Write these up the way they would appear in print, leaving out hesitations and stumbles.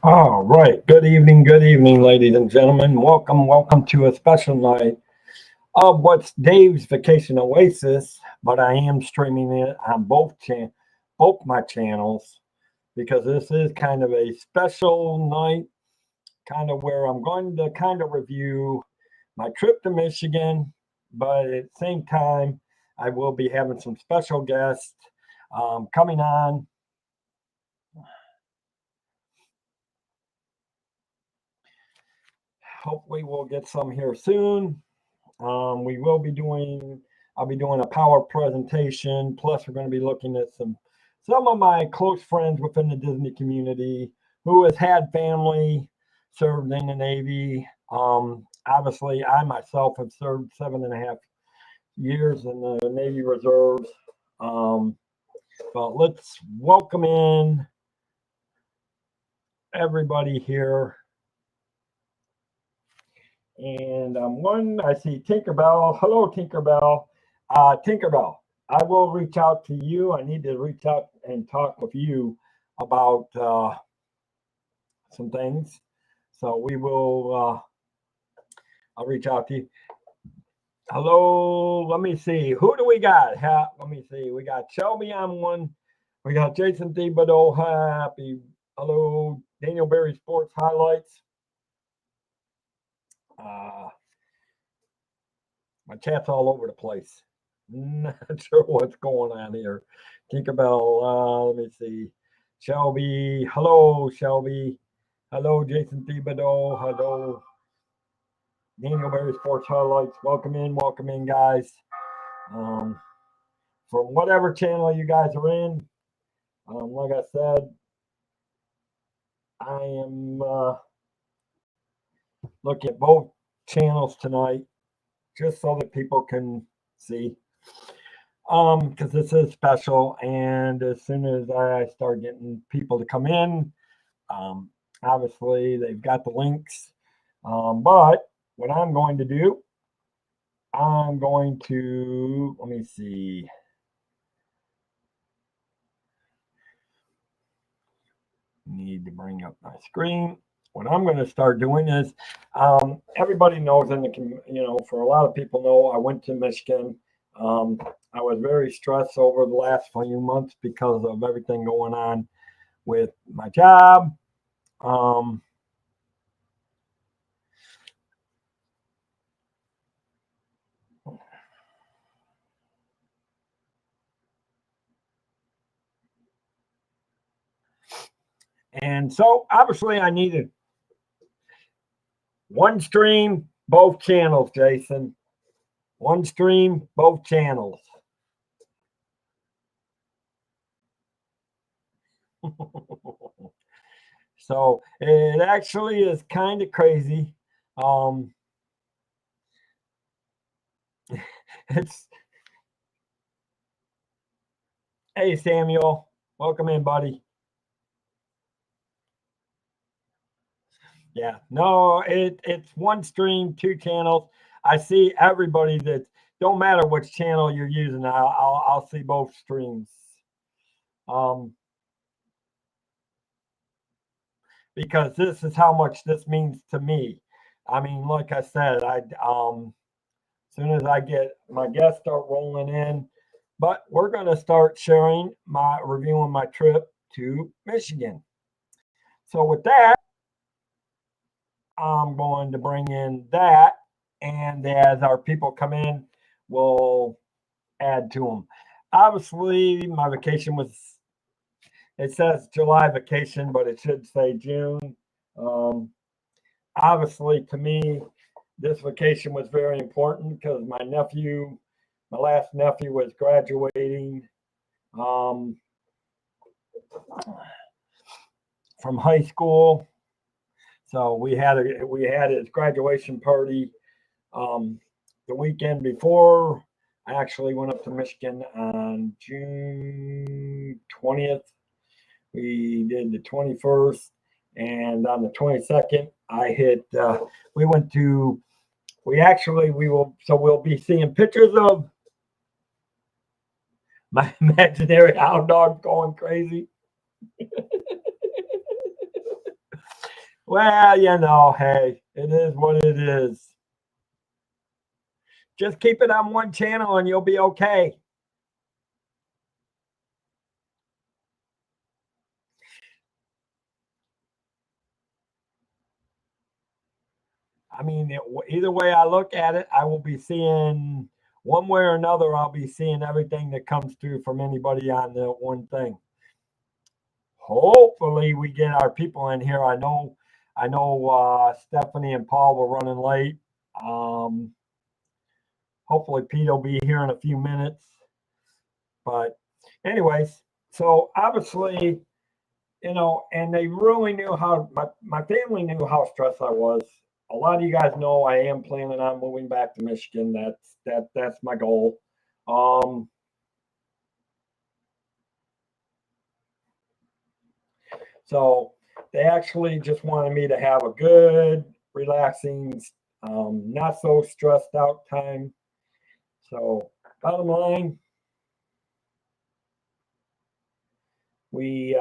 All right. Good evening, ladies and gentlemen. Welcome to a special night of what's Dave's Vacation Oasis. But I am streaming it on both my channels because this is kind of a special night, kind of where I'm going to kind of review my trip to Michigan, but at the same time, I will be having some special guests coming on. Hopefully, we'll get some here soon. I'll be doing a power presentation. Plus, we're going to be looking at some of my close friends within the Disney community who has had family served in the Navy. Obviously, I myself have served 7.5 years in the Navy Reserves. But let's welcome in everybody here. And I see Tinkerbell. Hello, Tinkerbell. Tinkerbell, I will reach out to you. I need to reach out and talk with you about some things. So I'll reach out to you. Hello, let me see. Who do we got? Let me see. We got Shelby on one. We got Jason Thibodeau. Hello, Daniel Berry Sports Highlights. My chat's all over the place. Not sure what's going on here. Tinkerbell, let me see. Shelby, hello, Shelby. Hello, Jason Thibodeau. Hello, Daniel Berry Sports Highlights. Welcome in, guys. From whatever channel you guys are in, like I said, I am looking at both channels tonight just so that people can see. Because this is special, and as soon as I start getting people to come in, obviously they've got the links. But what I'm going to do, let me see. Need to bring up my screen. What I'm going to start doing is, everybody knows for a lot of people know, I went to Michigan. I was very stressed over the last few months because of everything going on with my job. And so obviously I needed one stream, both channels, Jason. One stream, both channels. So it actually is kind of crazy. Hey, Samuel, welcome in, buddy. Yeah, no, it's one stream, two channels. I see everybody that don't matter which channel you're using. I'll see both streams. Because this is how much this means to me. I mean, like I said, as soon as I get my guests start rolling in, but we're going to start reviewing my trip to Michigan. So with that, I'm going to bring in that, and as our people come in, we'll add to them. Obviously, my vacation it says July vacation, but it should say June. Obviously, to me, this vacation was very important because my last nephew was graduating from high school. So we had his graduation party the weekend before. I actually went up to Michigan on June 20th. We did the 21st, and on the 22nd, we'll be seeing pictures of my imaginary hound dog going crazy. Well, you know, hey, it is what it is. Just keep it on one channel and you'll be okay. I mean, either way I look at it, I will be seeing one way or another. I'll be seeing everything that comes through from anybody on the one thing. Hopefully, we get our people in here. I know, Stephanie and Paul were running late. Um, Hopefully, Pete will be here in a few minutes. But, anyways, so obviously, you know, and they really knew how my family knew how stressed I was. A lot of you guys know I am planning on moving back to Michigan. That's my goal. Um, so they actually just wanted me to have a good, relaxing, not so stressed out time. So bottom line, we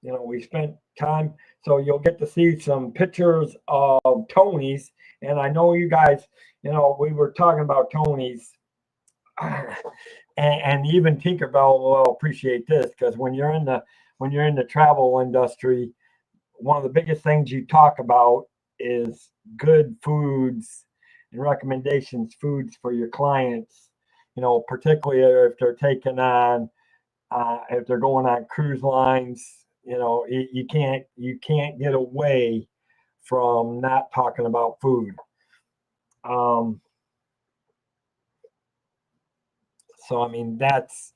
we spent time. So you'll get to see some pictures of Tony's, and I know you guys, we were talking about Tony's, and even Tinkerbell will appreciate this because when you're in the travel industry, one of the biggest things you talk about is good foods and recommendations, foods for your clients. Particularly if they're taking on if they're going on cruise lines, you can't get away from not talking about food. Um, so I mean that's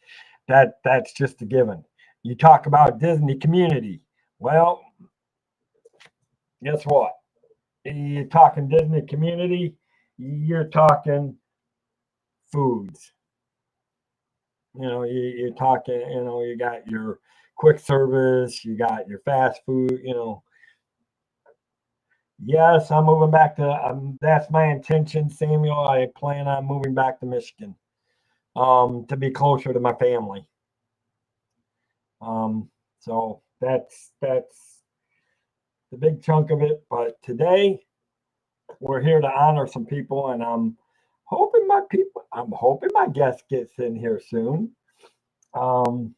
just a given. You talk about Disney community. Well, guess what? You're talking Disney community, you're talking foods. You're talking, you got your quick service, you got your fast food. Yes, I'm moving back to, that's my intention, Samuel. I plan on moving back to Michigan, to be closer to my family. So that's the big chunk of it. But today we're here to honor some people, and I'm hoping my guest gets in here soon. Um,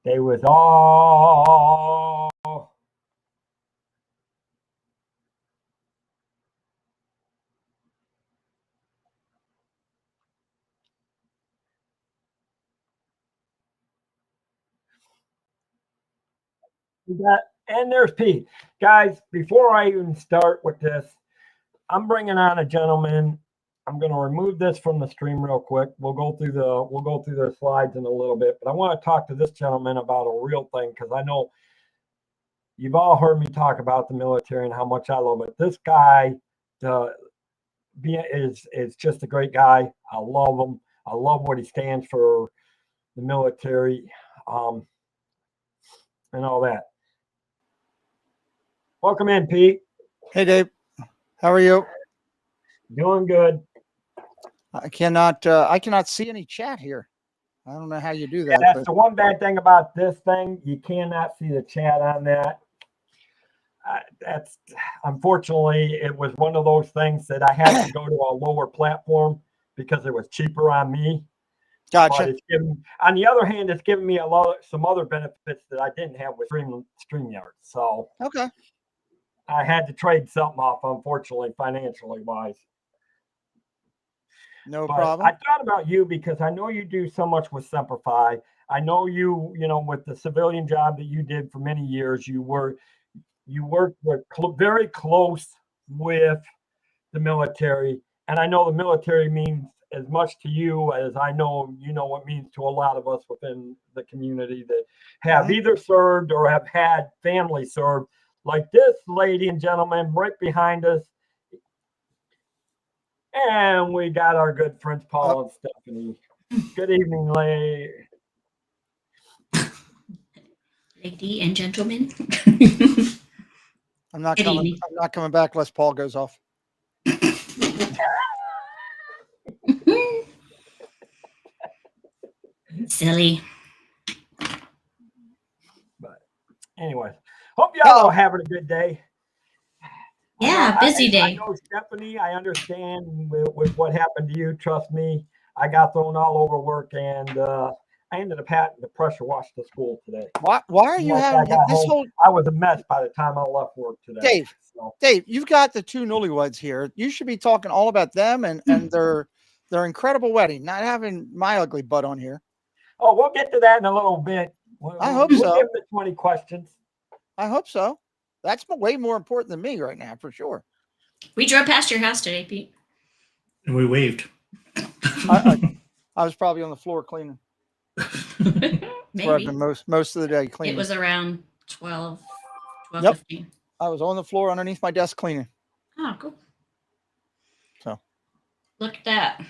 they was all and there's Pete. Guys, before I even start with this, I'm bringing on a gentleman. I'm going to remove this from the stream real quick. We'll go through the slides in a little bit, but I want to talk to this gentleman about a real thing because I know you've all heard me talk about the military and how much I love it. This guy uh, is just a great guy. I love him. I love what he stands for, the military, um, and all that. Welcome in, Pete. Hey, Dave. How are you? Doing good. I cannot see any chat here. I don't know how you do that. Yeah, that's the one bad thing about this thing. You cannot see the chat on that. That's Unfortunately, it was one of those things that I had to go to a lower platform because it was cheaper on me. Gotcha. But on the other hand, it's given me some other benefits that I didn't have with StreamYard. So Okay. I had to trade something off, unfortunately, financially wise. No But problem. I thought about you because I know you do so much with Semperfi. I know with the civilian job that you did for many years, you worked very close with the military, and I know the military means as much to you as I know what means to a lot of us within the community that have either served or have had family served, like this lady and gentleman right behind us. And we got our good friends Paul and Stephanie. Good evening, lady and gentlemen. I'm not coming back unless Paul goes off. Silly. But anyways, hope y'all are having a good day. Yeah, busy day. I know, Stephanie, I understand with what happened to you. Trust me, I got thrown all over work, and I ended up having to pressure wash the school today. Why are you Once having I got this home, whole I was a mess by the time I left work today. Dave? So, Dave, you've got the two newlyweds here. You should be talking all about them and their incredible wedding, not having my ugly butt on here. oh, we'll get to that in a little bit. I hope we'll so. give them the 20 questions. I hope so. That's way more important than me right now, for sure. We drove past your house today, Pete. And we waved. I was probably on the floor cleaning. Maybe. Most of the day cleaning. It was around 12, Yep. 15. I was on the floor underneath my desk cleaning. Oh, cool. So look at that.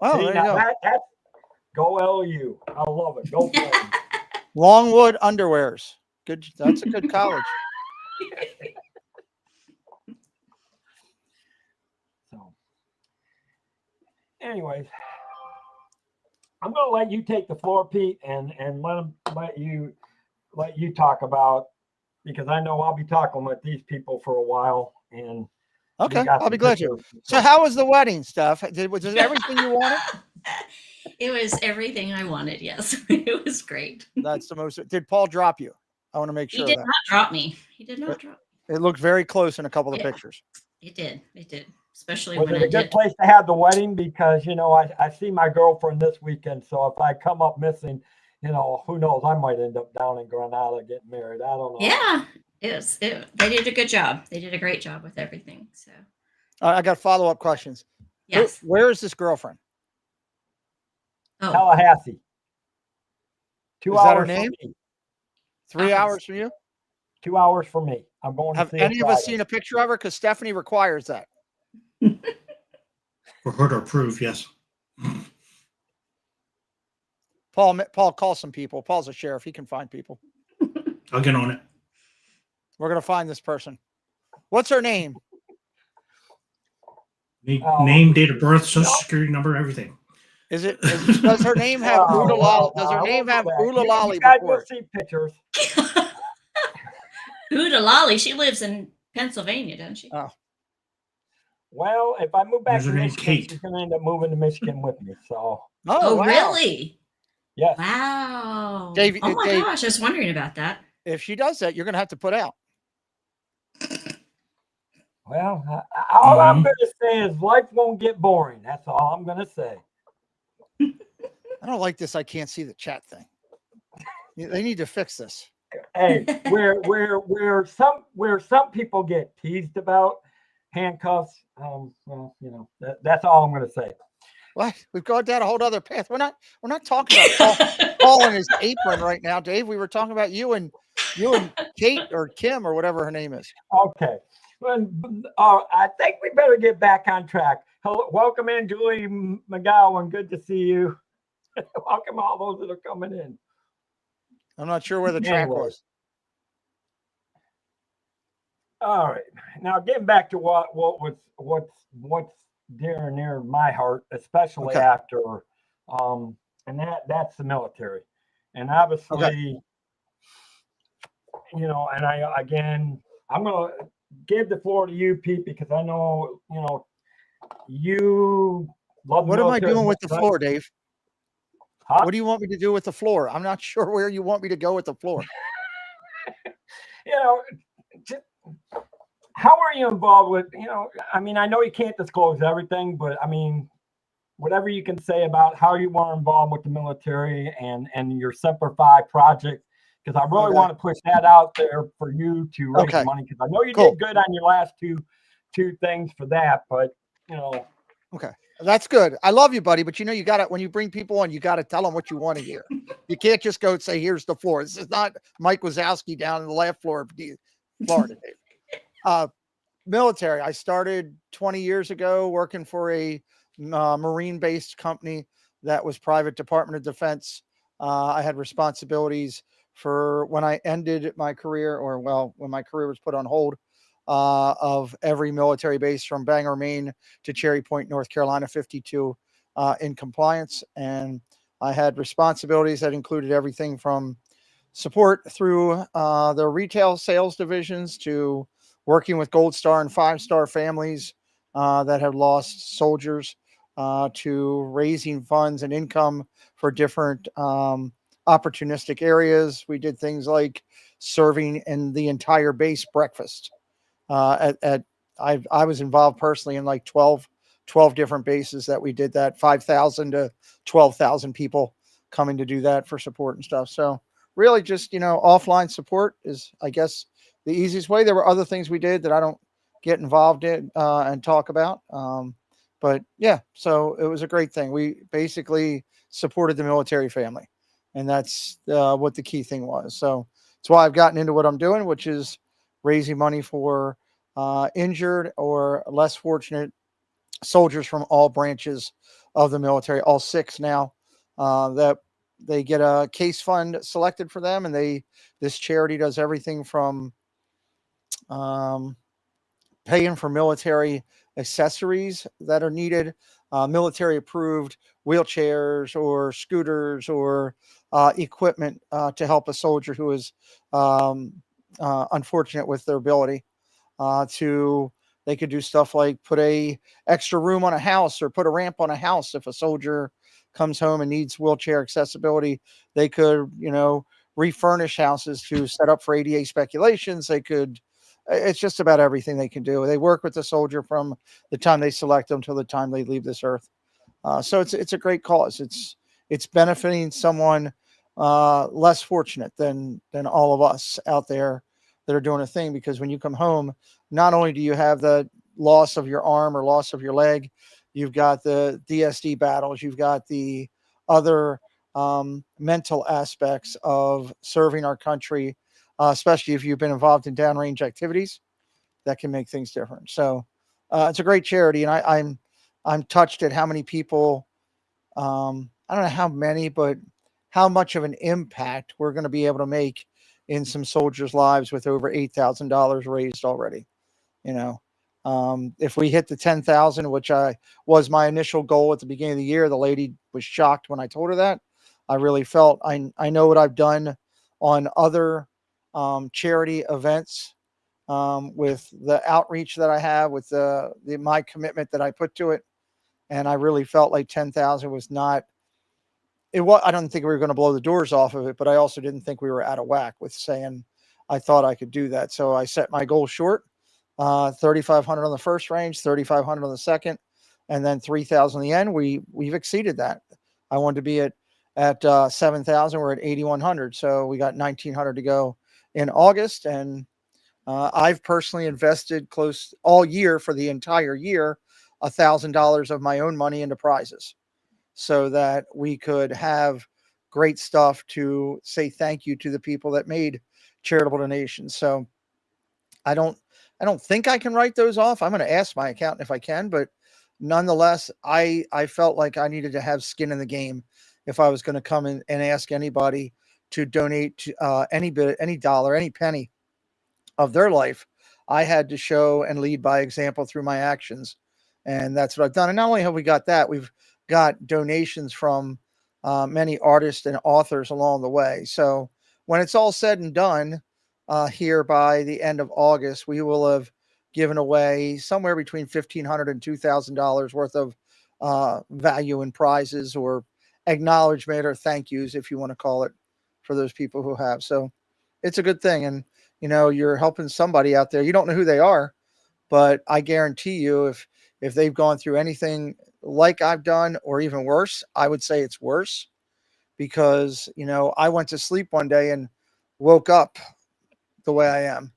Oh, See, there you now go. that's go LU. I love it. Go Flames. Longwood Underwears. Good. That's a good college. So, anyways, I'm going to let you take the floor, Pete, and let you talk about, because I know I'll be talking with these people for a while, and Okay, I'll be glad to. So, how was the wedding stuff? Was it everything you wanted? It was everything I wanted. Yes, it was great. That's the most. Did Paul drop you? I want to make sure He did not drop me. He did not drop me. It looked very close in a couple of pictures. It did. It did. Especially was when it a good place to have the wedding? Because I see my girlfriend this weekend, so if I come up missing, who knows? I might end up down in Granada getting married. I don't know. Yeah, they did a good job. They did a great job with everything. So I got follow-up questions. yes. Where is this girlfriend? Oh, Tallahassee. 2 Is that her hours name? from me. 3 hours from you? 2 hours from me. I'm going to Have see any of us Friday. seen a picture of her? Because Stephanie requires that. For her to approve, yes. Paul, call some people. Paul's a sheriff. He can find people. I'll get on it. We're going to find this person. What's her name? Name, date of birth, social security number, everything. Does her name have Oodalali? Does her name have Oodalali before? See pictures. Oodalali. She lives in Pennsylvania, doesn't she? Oh. Well, if I move back There's to her name, Michigan, Kate. she's going to end up moving to Michigan with me. So. Oh, wow. really? Yes. Wow. Dave, oh my gosh, I was wondering about that. If she does that, you're going to have to put out. Well, all I'm going to say is life won't get boring. That's all I'm going to say. I don't like this. I can't see the chat thing. They need to fix this. Hey, where some people get teased about handcuffs, well, that's all I'm going to say. What? We've gone down a whole other path. We're not talking about Paul and his apron right now, Dave. We were talking about you and Kate or Kim or whatever her name is. Okay. Well, I think we better get back on track. Hello, welcome in, Julie McGowan. Good to see you. Welcome all those that are coming in. I'm not sure where the track was. All right. Now getting back to what's dear and near my heart, especially after and that's the military. And obviously, and I'm gonna give the floor to you, Pete, because I know you love. What am I doing with the floor, Dave? Huh? What do you want me to do with the floor? I'm not sure where you want me to go with the floor. How are you involved with, I know you can't disclose everything, but whatever you can say about how you were involved with the military and your Semper Fi project, because I really want to push that out there for you to raise money, because I know you did good on your last two things for that, but Okay. That's good. I love you, buddy. But you got to, when you bring people on, you got to tell them what you want to hear. You can't just go and say, here's the floor. This is not Mike Wazowski down in the last floor of Florida, Dave. Military. I started 20 years ago working for a Marine-based company that was private Department of Defense. I had responsibilities for when I ended my career, when my career was put on hold, of every military base from Bangor, Maine to Cherry Point, North Carolina, 52 in compliance. And I had responsibilities that included everything from support through the retail sales divisions to working with Gold Star and 5-star families that have lost soldiers, to raising funds and income for different opportunistic areas. We did things like serving in the entire base breakfast. I was involved personally in like 12 different bases that we did that, 5,000 to 12,000 people coming to do that for support and stuff. So really just, offline support is, I guess, the easiest way. There were other things we did that I don't get involved in and talk about. But yeah, so it was a great thing. We basically supported the military family, and that's what the key thing was. So it's why I've gotten into what I'm doing, which is raising money for injured or less fortunate soldiers from all branches of the military, all 6 now, that they get a case fund selected for them. And this charity does everything from paying for military accessories that are needed, military approved wheelchairs or scooters or equipment to help a soldier who is unfortunate with their ability. They could do stuff like put a extra room on a house or put a ramp on a house. If a soldier comes home and needs wheelchair accessibility, they could, refurnish houses to set up for ADA speculations. It's just about everything they can do. They work with the soldier from the time they select them till the time they leave this earth. So it's a great cause. It's benefiting someone less fortunate than all of us out there that are doing a thing. Because when you come home, not only do you have the loss of your arm or loss of your leg, you've got the DSD battles, you've got the other mental aspects of serving our country, especially if you've been involved in downrange activities that can make things different. So it's a great charity, and I'm touched at how many people, I don't know how many, but how much of an impact we're going to be able to make in some soldiers' lives with over $8,000 raised already. If we hit the 10,000, which was my initial goal at the beginning of the year, the lady was shocked when I told her that. I really felt I know what I've done on other charity events, with the outreach that I have, with my commitment that I put to it. And I really felt like 10,000 was not, I don't think we were going to blow the doors off of it, but I also didn't think we were out of whack with saying I thought I could do that. So I set my goal short, 3,500 on the first range, 3,500 on the second, and then 3,000 in the end. We've exceeded that. I wanted to be at 7,000. We're at 8,100. So we got 1,900 to go in August. And I've personally invested close all year for the entire year, $1,000 of my own money into prizes, so that we could have great stuff to say thank you to the people that made charitable donations. So I don't think I can write those off. I'm going to ask my accountant if I can, but nonetheless, I felt like I needed to have skin in the game if I was going to come in and ask anybody to donate to any bit, any dollar, any penny of their life. I had to show and lead by example through my actions. And that's what I've done. And not only have we got that, we've got donations from many artists and authors along the way. So when it's all said and done, here by the end of August, we will have given away somewhere between $1,500 and $2,000 worth of value in prizes or acknowledgement or thank yous, if you want to call it, for those people who have. So it's a good thing. And, you're helping somebody out there. You don't know who they are, but I guarantee you, if they've gone through anything like I've done, or even worse, I would say it's worse, because, I went to sleep one day and woke up the way I am.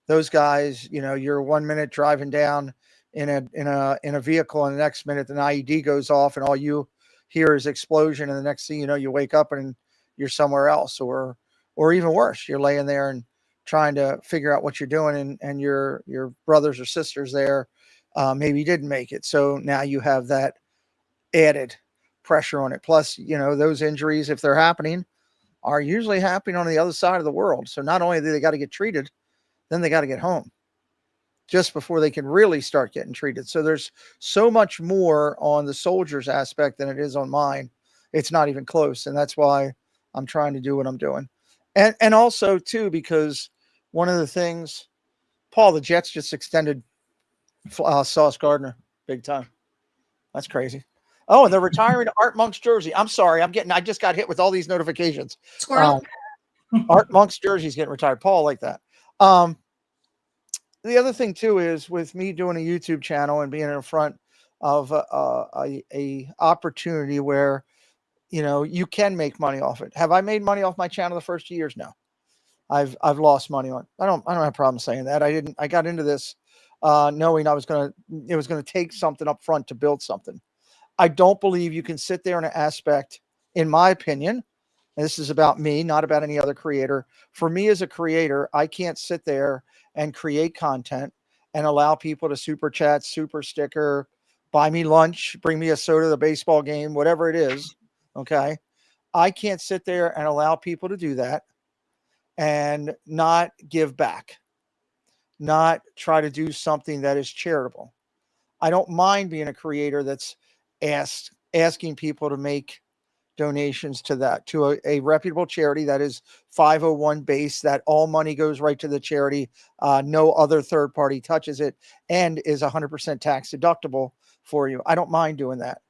Those guys, you're 1 minute driving down in a vehicle, and the next minute an IED goes off and all you hear is explosion. And the next thing you know, you wake up and you're somewhere else, or even worse, you're laying there and trying to figure out what you're doing, and your brothers or sisters there maybe didn't make it. So now you have that added pressure on it. Plus, those injuries, if they're happening, are usually happening on the other side of the world. So not only do they got to get treated, then they got to get home just before they can really start getting treated. So there's so much more on the soldiers aspect than it is on mine. It's not even close. And that's why I'm trying to do what I'm doing. And also too, because one of the things, Paul, the Jets just extended Sauce Gardner big time. That's crazy. Oh, and they're retiring Art Monk's jersey. I'm sorry, I just got hit with all these notifications. Squirrel. Art Monk's jersey's getting retired. Paul, like that. The other thing too is with me doing a YouTube channel and being in front of a opportunity where, you know, you can make money off it. Have I made money off my channel the first 2 years? No. I've lost money on it. I don't have a problem saying that. I got into this knowing it was gonna take something up front to build something. I don't believe you can sit there in an aspect, in my opinion, and this is about me, not about any other creator. For me as a creator, I can't sit there and create content and allow people to super chat, super sticker, buy me lunch, bring me a soda to the baseball game, whatever it is. Okay. I can't sit there and allow people to do that and not give back, not try to do something that is charitable. I don't mind being a creator that's asking people to make donations to a reputable charity that is 501 based, that all money goes right to the charity. No other third party touches it, and is 100% tax deductible for you. I don't mind doing that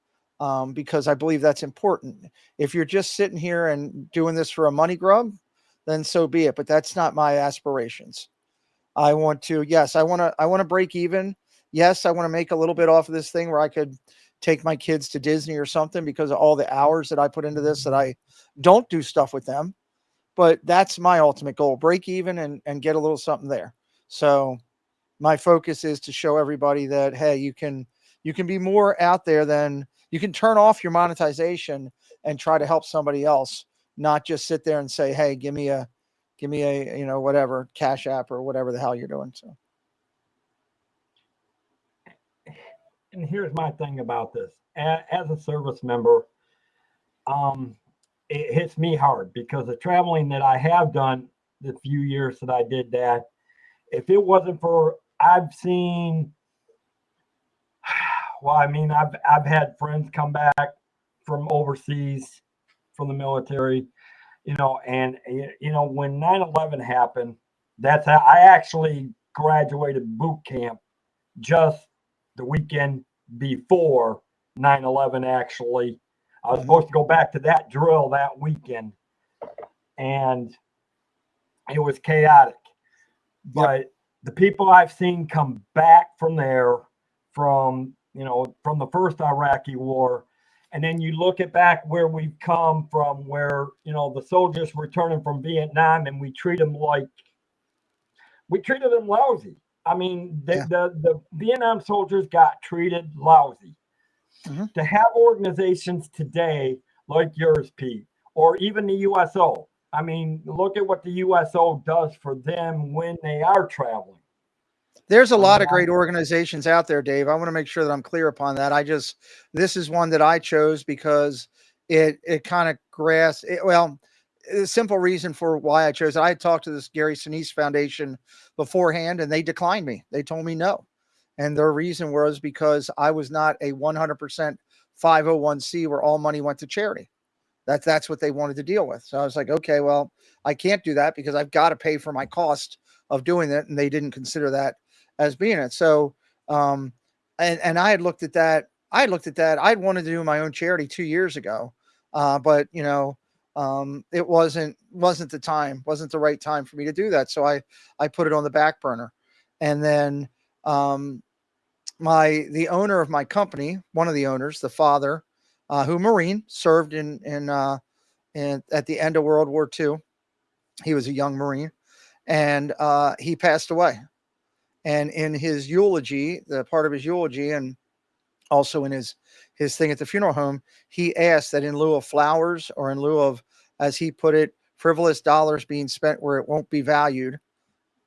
because I believe that's important. If you're just sitting here and doing this for a money grub, then so be it. But that's not my aspirations. I want to break even. Yes, I want to make a little bit off of this thing where I could take my kids to Disney or something because of all the hours that I put into this, that I don't do stuff with them. But that's my ultimate goal, break even and get a little something there. So my focus is to show everybody that, hey, you can be more out there than you can turn off your monetization and try to help somebody else, not just sit there and say, hey, give me a, you know, whatever, Cash App or whatever the hell you're doing. So. And here's my thing about this. As a service member, it hits me hard because the traveling that I have done the few years that I did that, if it wasn't for, I've seen, well, I mean, I've had friends come back from overseas, from the military, you know, and, you know, when 9/11 happened, that's how I actually graduated boot camp just the weekend before 9/11. Actually, I was supposed to go back to that drill that weekend, and it was chaotic. Yep. But the people I've seen come back from there, from, you know, from the first Iraqi war, and then you look at back where we've come from, where, you know, the soldiers returning from Vietnam, and we treated them lousy. I mean, the Vietnam soldiers got treated lousy. Mm-hmm. To have organizations today like yours, Pete, or even the USO. I mean, look at what the USO does for them when they are traveling. There's a lot of great organizations out there, Dave. I want to make sure that I'm clear upon that. This is one that I chose because it kind of grasped it. Well, the simple reason for why I chose it, I had talked to this Gary Sinise Foundation beforehand, and they declined me. They told me no. And their reason was because I was not a 100% 501c where all money went to charity. That's what they wanted to deal with. So I was like, okay, well, I can't do that because I've got to pay for my cost of doing it. And they didn't consider that as being it. So, and I had looked at that. I'd wanted to do my own charity 2 years ago. But you know, it wasn't the right time for me to do that. So I put it on the back burner. And then, the owner of my company, one of the owners, the father, who Marine, served in at the end of World War II. He was a young Marine, and he passed away. And in his eulogy, the part of his eulogy, and also in his thing at the funeral home, he asked that in lieu of flowers, or in lieu of, as he put it, frivolous dollars being spent where it won't be valued.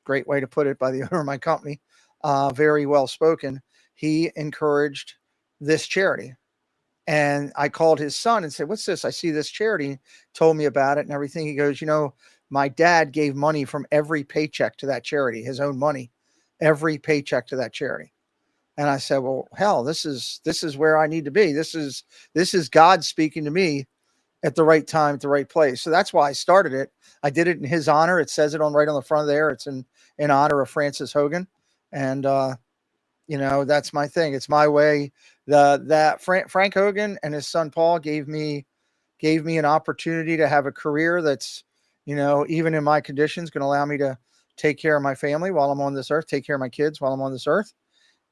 Great way to put it by the owner of my company. Very well spoken. He encouraged this charity. And I called his son and said, what's this? I see this charity, told me about it and everything. He goes, you know, my dad gave money from every paycheck to that charity, his own money, every paycheck to that charity. And I said, well, hell, this is where I need to be. This is God speaking to me at the right time, at the right place. So that's why I started it. I did it in his honor. It says it right on the front there. It's in honor of Francis Hogan. And, that's my thing. It's my way. Frank Hogan and his son, Paul, gave me an opportunity to have a career that's, even in my conditions, going to allow me to take care of my family while I'm on this earth, take care of my kids while I'm on this earth.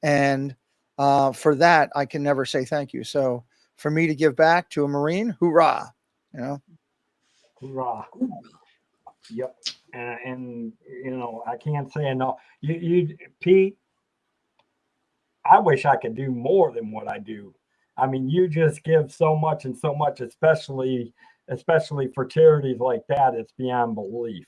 And for that, I can never say thank you. So for me to give back to a Marine, hoorah, Hoorah. Yep. And I can't say enough. You, Pete, I wish I could do more than what I do. I mean, you just give so much and so much, especially for charities like that. It's beyond belief.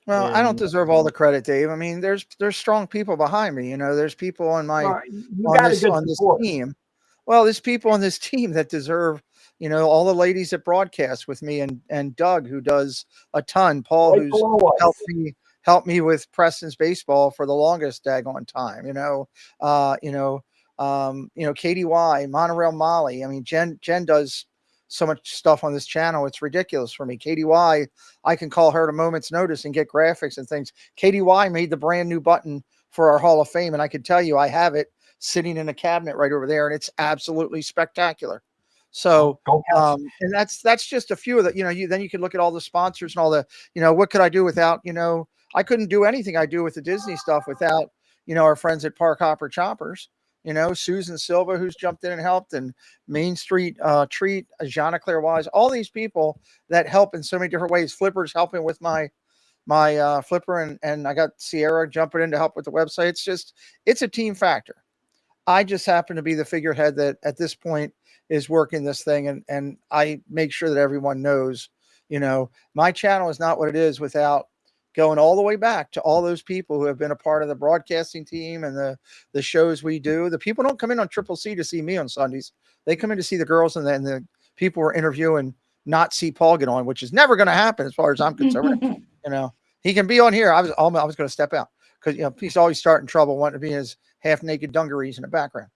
Well, I don't deserve all the credit, Dave. I mean, there's strong people behind me. There's people on this team. Well, there's people on this team that deserve, all the ladies that broadcast with me, and Doug, who does a ton, Paul, who's helped me with Preston's baseball for the longest daggone time. Katie Y, Monorail Molly. I mean, Jen does so much stuff on this channel. It's ridiculous for me. Katie Y, I can call her at a moment's notice and get graphics and things. Katie Y made the brand new button for our Hall of Fame. And I can tell you, I have it sitting in a cabinet right over there, and it's absolutely spectacular. So, and that's just a few of the, then you can look at all the sponsors and all the, what could I do without, I couldn't do anything I do with the Disney stuff without, our friends at Park Hopper Choppers. Susan Silva, who's jumped in and helped, and Main Street Treat, Jana Claire Wise, all these people that help in so many different ways. Flipper's helping with my Flipper, and I got Sierra jumping in to help with the website. It's a team factor. I just happen to be the figurehead that at this point is working this thing, and I make sure that everyone knows, my channel is not what it is without going all the way back to all those people who have been a part of the broadcasting team and the shows we do. The people don't come in on Triple C to see me on Sundays. They come in to see the girls and the people we're interviewing, not see Paul get on, which is never going to happen as far as I'm concerned. He can be on here. I was going to step out because, he's always starting trouble wanting to be in his half naked dungarees in the background.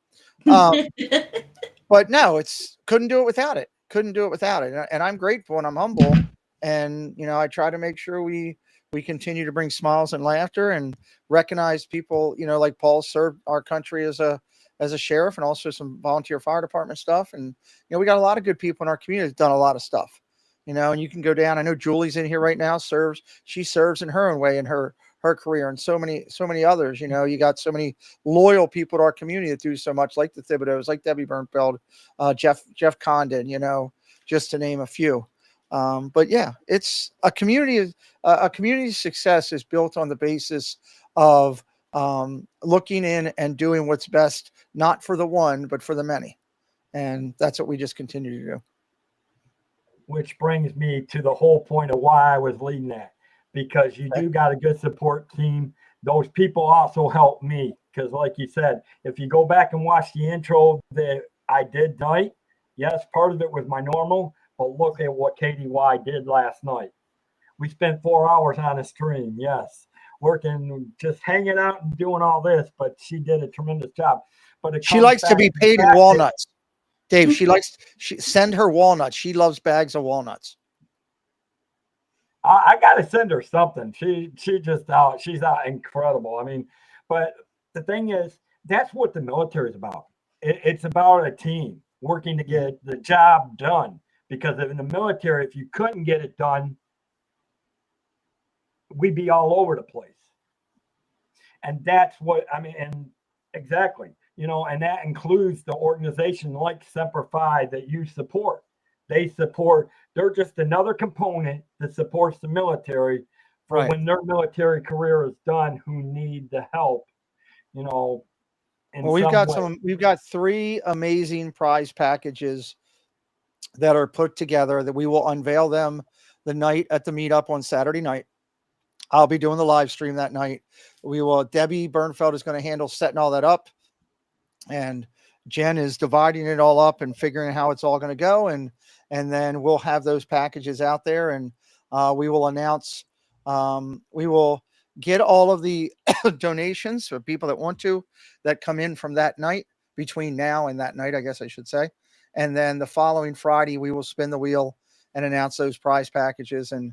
But no, couldn't do it without it. And I'm grateful and I'm humble. And, I try to make sure we continue to bring smiles and laughter and recognize people, like Paul served our country as a sheriff and also some volunteer fire department stuff. And, we got a lot of good people in our community that's done a lot of stuff, and you can go down. I know Julie's in here right now, she serves in her own way in her career, and so many others. You got so many loyal people to our community that do so much, like the Thibodeaus, like Debbie Bernfeld, Jeff Condon, just to name a few. But yeah, it's a community. A community's success is built on the basis of looking in and doing what's best, not for the one, but for the many. And that's what we just continue to do. Which brings me to the whole point of why I was leading that, because you do got a good support team. Those people also help me, because like you said, if you go back and watch the intro that I did tonight, yes, part of it was my normal, but look at what Katie Y did last night. We spent 4 hours on a stream, yes, working, just hanging out and doing all this, but she did a tremendous job. But she likes to be paid in walnuts. Dave, she send her walnuts. She loves bags of walnuts. I got to send her something. She's out incredible. I mean, but the thing is, that's what the military is about. It's about a team working to get the job done. Because in the military, if you couldn't get it done, we'd be all over the place. And that's what I mean. And exactly, and that includes the organization like Semper Fi that you support. They're just another component that supports the military for when their military career is done, who need the help, Well, we've got 3 amazing prize packages that are put together that we will unveil them the night at the meetup on Saturday night. I'll be doing the live stream that night. Debbie Bernfeld is going to handle setting all that up, and Jen is dividing it all up and figuring how it's all going to go. And then we'll have those packages out there, and we will announce, we will get all of the donations for people that want to, that come in from that night, between now and that night, I guess I should say. And then the following Friday, we will spin the wheel and announce those prize packages and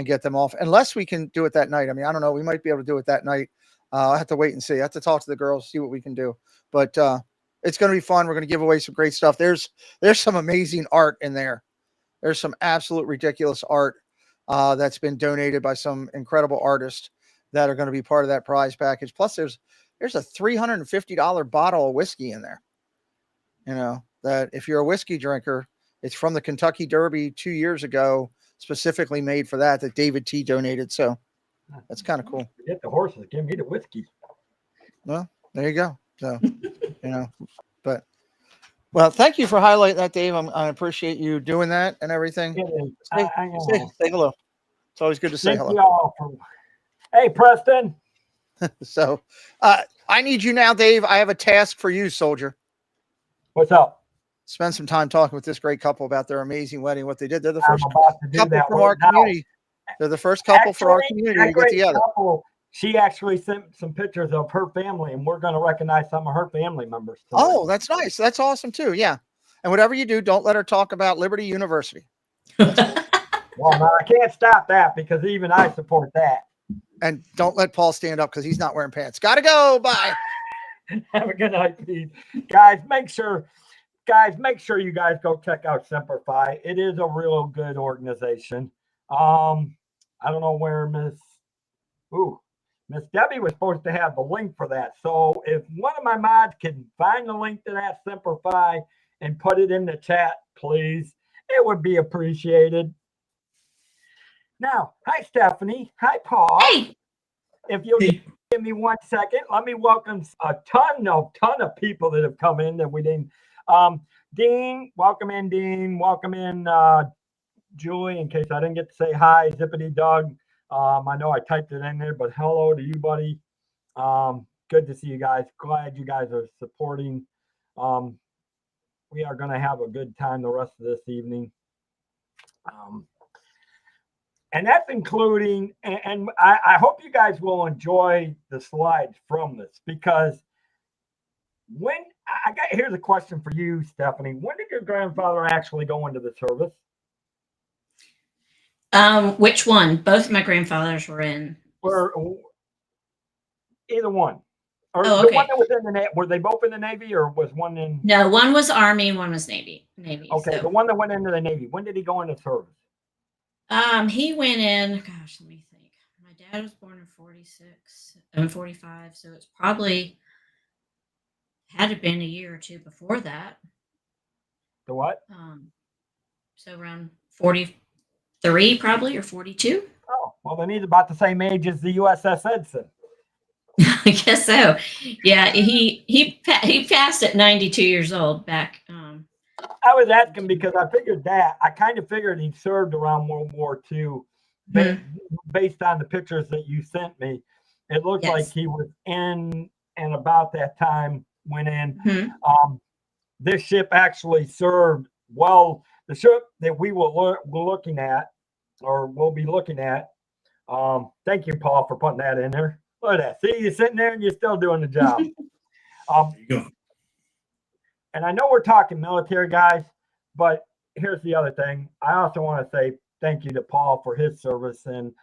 get them off. Unless we can do it that night. I mean, I don't know. We might be able to do it that night. I have to wait and see. I have to talk to the girls, see what we can do. But it's going to be fun. We're going to give away some great stuff. There's some amazing art in there. There's some absolute ridiculous art that's been donated by some incredible artists that are going to be part of that prize package. Plus, there's a $350 bottle of whiskey in there. You know, that if you're a whiskey drinker, it's from the Kentucky Derby 2 years ago, specifically made for that David T donated. So that's kind of cool. Forget the horses. Give me the whiskey. Well, there you go. So, you know, but well, thank you for highlighting that, Dave. I appreciate you doing that and everything. Say hello. It's always good to say hello. Hey, Preston. So I need you now, Dave. I have a task for you, soldier. What's up? Spend some time talking with this great couple about their amazing wedding, what they did. They're the first couple from our community. They're the first couple for our community to get together. She actually sent some pictures of her family, and we're going to recognize some of her family members tonight. Oh, that's nice. That's awesome too. Yeah. And whatever you do, don't let her talk about Liberty University. Well, no, I can't stop that because even I support that. And don't let Paul stand up because he's not wearing pants. Gotta go. Bye. Have a good night, Pete. Guys, make sure you guys go check out Semper Fi. It is a real good organization. I don't know where Miss Debbie was supposed to have the link for that. So if one of my mods can find the link to that Semper Fi and put it in the chat, please, it would be appreciated. Now, hi, Stephanie. Hi, Paul. Hey. If you'll give me 1 second, let me welcome a ton of people that have come in that we didn't. Dean, welcome in, Dean. Welcome in, Julie, in case I didn't get to say hi. Zippity Doug. I know I typed it in there, but hello to you, buddy. Good to see you guys. Glad you guys are supporting. We are going to have a good time the rest of this evening. And that's including, and I hope you guys will enjoy the slides from this, because here's a question for you, Stephanie. When did your grandfather actually go into the service? Which one? Both of my grandfathers were in. Or either one. Or okay. The one that was in the Navy, were they both in the Navy, or was one in? No, one was Army and one was Navy. Okay, so the one that went into the Navy. When did he go into service? He went in, gosh, let me think. My dad was born in 46, 45, so it's probably had to have been a year or two before that. The what? So around 43 probably, or 42. Oh, well, then he's about the same age as the USS Edson. I guess so. Yeah, he passed at 92 years old back. I was asking because I kind of figured he served around World War II, based on the pictures that you sent me. It looked like he was in and about that time went in. This ship actually served well. The ship that we will looking at, or we'll be looking at. Thank you, Paul, for putting that in there. Look at that. See, you're sitting there and you're still doing the job. There you go. And I know we're talking military, guys, but here's the other thing. I also want to say thank you to Paul for his service and,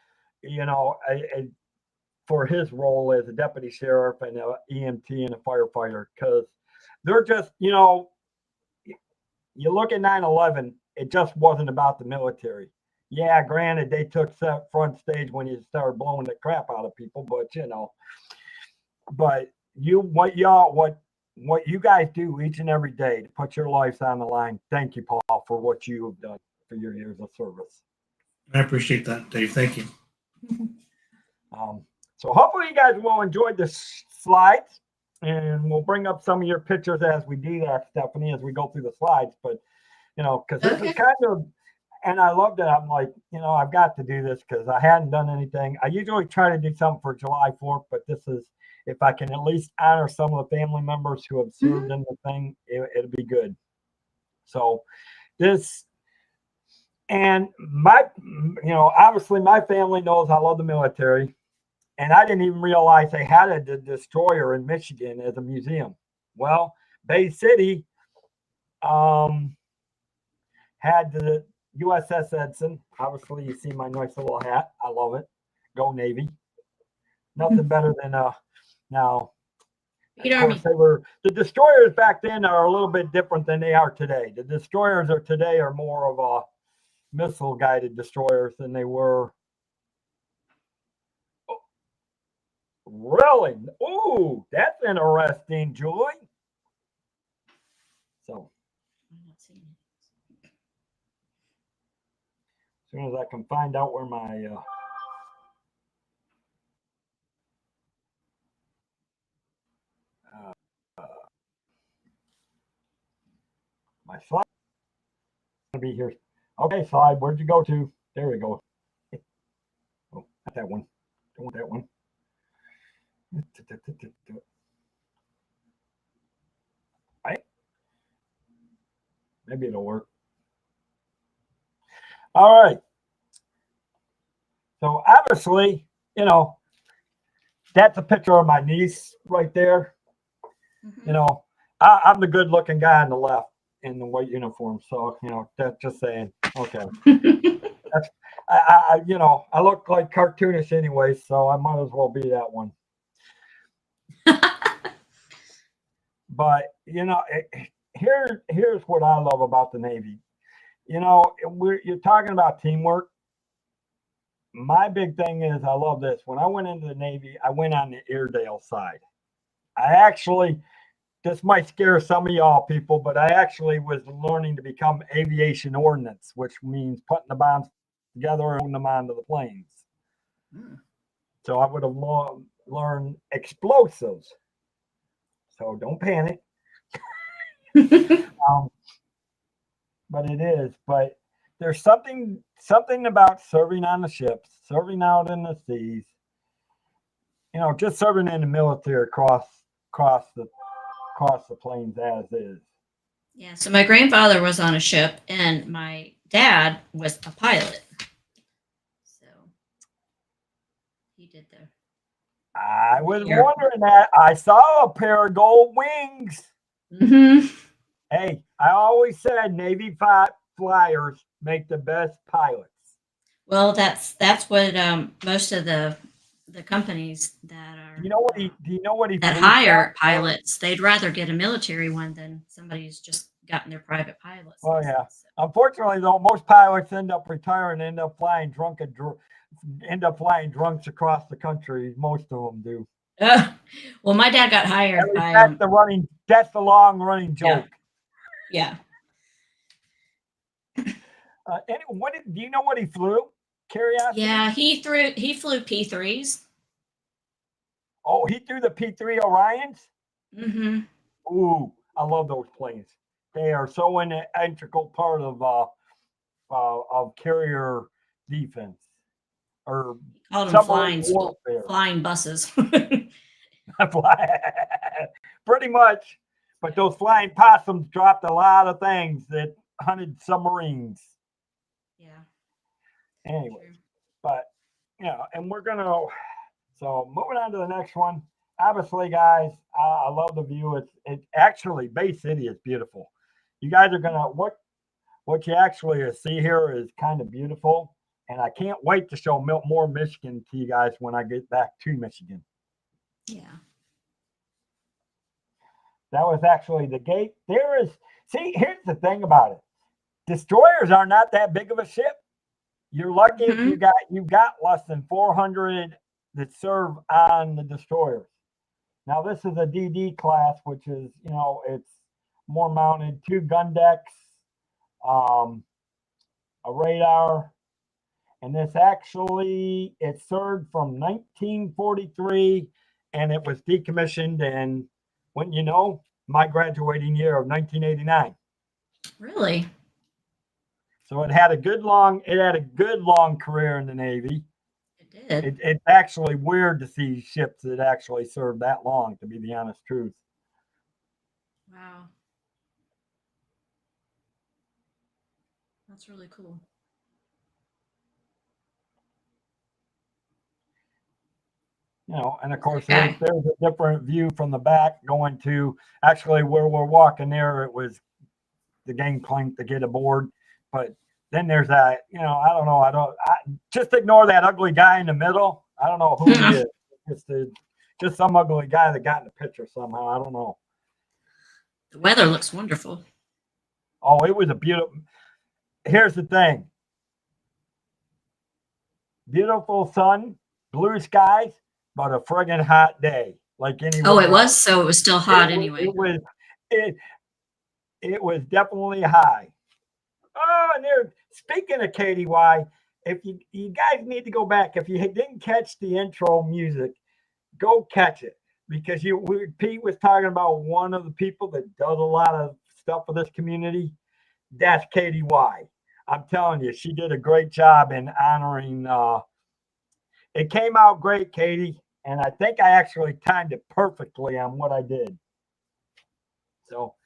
for his role as a deputy sheriff and an EMT and a firefighter, because they're just, you look at 9/11, it just wasn't about the military. Yeah, granted, they took front stage when you started blowing the crap out of people, but what you guys do each and every day to put your lives on the line. Thank you, Paul, for what you have done for your years of service. I appreciate that, Dave. Thank you. So hopefully you guys will enjoy the slides, and we'll bring up some of your pictures as we do that, Stephanie, as we go through the slides. But, because this is kind of, and I love that. I'm like, I've got to do this because I hadn't done anything. I usually try to do something for July 4th, but this is, if I can at least honor some of the family members who have served in the thing, it'll be good. So this, and obviously my family knows I love the military, and I didn't even realize they had a destroyer in Michigan as a museum. Well, Bay City had the USS Edson. Obviously, you see my nice little hat. I love it. Go Navy. Nothing better than now. Beat Of Army. course, the destroyers back then are a little bit different than they are today. The destroyers are today are more of a missile guided destroyers than they were. Oh, really? Ooh, that's interesting, Joy. So I'm not seeing it. as soon as I can find out where my slide gonna be here. Okay, slide. Where'd you go to? There we go. Oh, not that one. Don't want that one. Right. Maybe it'll work. All right. So obviously, you know, that's a picture of my niece right there. Mhm. You know, I'm the good looking guy on the left in the white uniform. So, you know, that's just saying, okay. That's, you know, I look like cartoonish anyway, so I might as well be that one. But, you know, here's what I love about the Navy. You know, you're talking about teamwork. My big thing is I love this. When I went into the Navy, I went on the Airedale side. I actually, this might scare some of y'all people, but I actually was learning to become aviation ordnance, which means putting the bombs together and putting them onto the planes. So I would have learned explosives. So don't panic. But it is. But there's something about serving on the ships, serving out in the seas. You know, just serving in the military across the plains as is. Yeah, so my grandfather was on a ship and my dad was a pilot. So he did the I was Air Force. wondering that. I saw a pair of gold wings. Mm-hmm. Hey, I always said Navy flyers make the best pilots. Well, that's what most of the companies that are Do you know what he that flew hire for? pilots, they'd rather get a military one than somebody who's just gotten their private pilot's Oh yeah. license. So, Unfortunately, though, most pilots end up retiring, end up flying drunks across the country. Most of them do. well, my dad got hired by That's the long running joke. yeah. Do you know what he flew? Curiosity. Yeah, he flew P3s. Oh, he threw the P3 Orions. Mm-hmm. Ooh, I love those planes. They are so an integral part of carrier defense or Called them submarine warfare. flying buses. Pretty much. But those flying possums dropped a lot of things that hunted submarines. Yeah. Anyway, True. but you know, and so moving on to the next one. Obviously, guys, I love the view. It's actually Bay City is beautiful. You guys are gonna what you actually see here is kind of beautiful, and I can't wait to show more Michigan to you guys when I get back to Michigan. Yeah. That was actually the gate. Here's the thing about it. Destroyers are not that big of a ship. You're lucky if you got less than 400 that serve on the destroyers. Now this is a DD class, which is, you know, it's more mounted, 2 gun decks, a radar, and this actually it served from 1943, and it was decommissioned, and when you know, my graduating year of 1989. Really? So it had a good long career in the Navy. It did. It's actually weird to see ships that actually served that long, to be the honest truth. Wow. That's really cool. You know, and of course, Okay. there's a different view from the back going to actually where we're walking there. It was the gangplank to get aboard, but then there's that, I don't know. Just ignore that ugly guy in the middle. I don't know who he is. Just some ugly guy that got in the picture somehow. I don't know. The weather looks wonderful. Oh, it was a beautiful. Here's the thing. Beautiful sun, blue skies, but a friggin' hot day. Like anywhere. Oh, it was? So it was still hot anyway. It was definitely high. Oh, and speaking of KDY, if you guys need to go back, if you didn't catch the intro music, go catch it, because Pete was talking about one of the people that does a lot of stuff for this community. That's KDY. I'm telling you, she did a great job in honoring. It came out great, Katie, and I think I actually timed it perfectly on what I did. So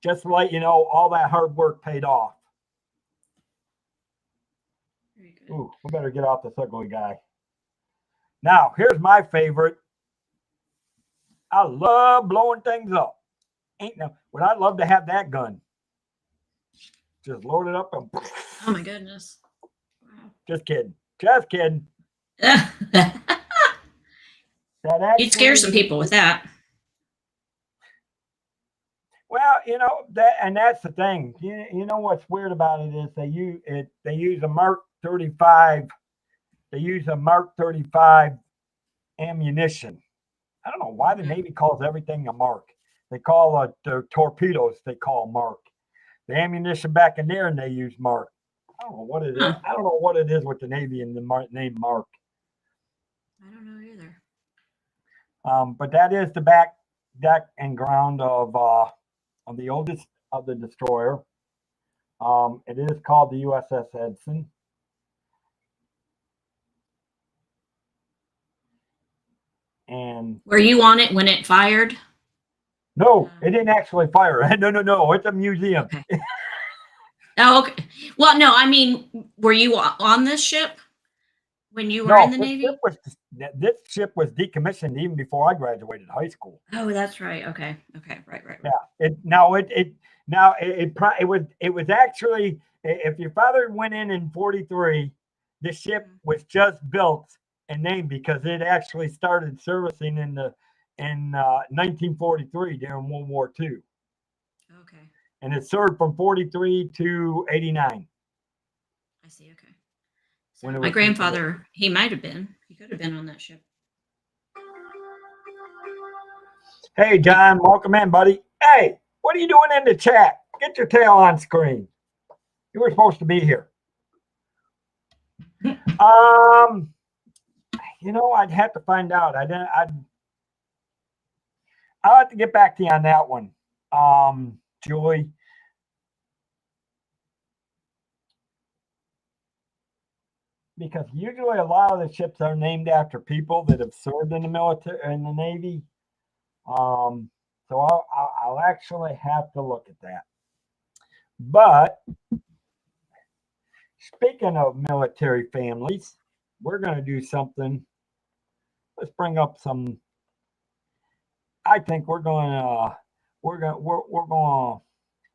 just to let you know, all that hard work paid off. Very good. Ooh, we better get off this ugly guy. Now, here's my favorite. I love blowing things up. Would I love to have that gun? Just load it up and. Oh my goodness! Wow. Just kidding. Just kidding. You'd scare some people with that. Well, that's the thing. You know what's weird about it is they use a Mark 35. They use a Mark 35 ammunition. I don't know why the Navy calls everything a Mark. They call their torpedoes, they call Mark. The ammunition back in there, and they use Mark. I don't know what it is. I don't know what it is with the Navy and the name Mark. I don't know either. But that is the back deck and ground of the oldest of the destroyer. It is called the USS Edson. And were you on it when it fired? No, it didn't actually fire. No. It's a museum. Okay. Oh, okay. Well, no, I mean, were you on this ship when you were in the Navy? This ship was decommissioned even before I graduated high school. Oh, that's right. Okay. Right. Yeah. It was actually, if your father went in 43, the ship was just built and named because it actually started servicing in 1943 during World War II. Okay. And it served from 43 to 89. I see. Okay. So my grandfather, he could have been on that ship. Hey, John, welcome in, buddy. Hey, what are you doing in the chat? Get your tail on screen. You were supposed to be here. I'd have to find out. I'll have to get back to you on that one, Julie. Because usually a lot of the ships are named after people that have served in the military, in the Navy. So I'll actually have to look at that. But speaking of military families, we're going to do something. Let's bring up some. I think we're going,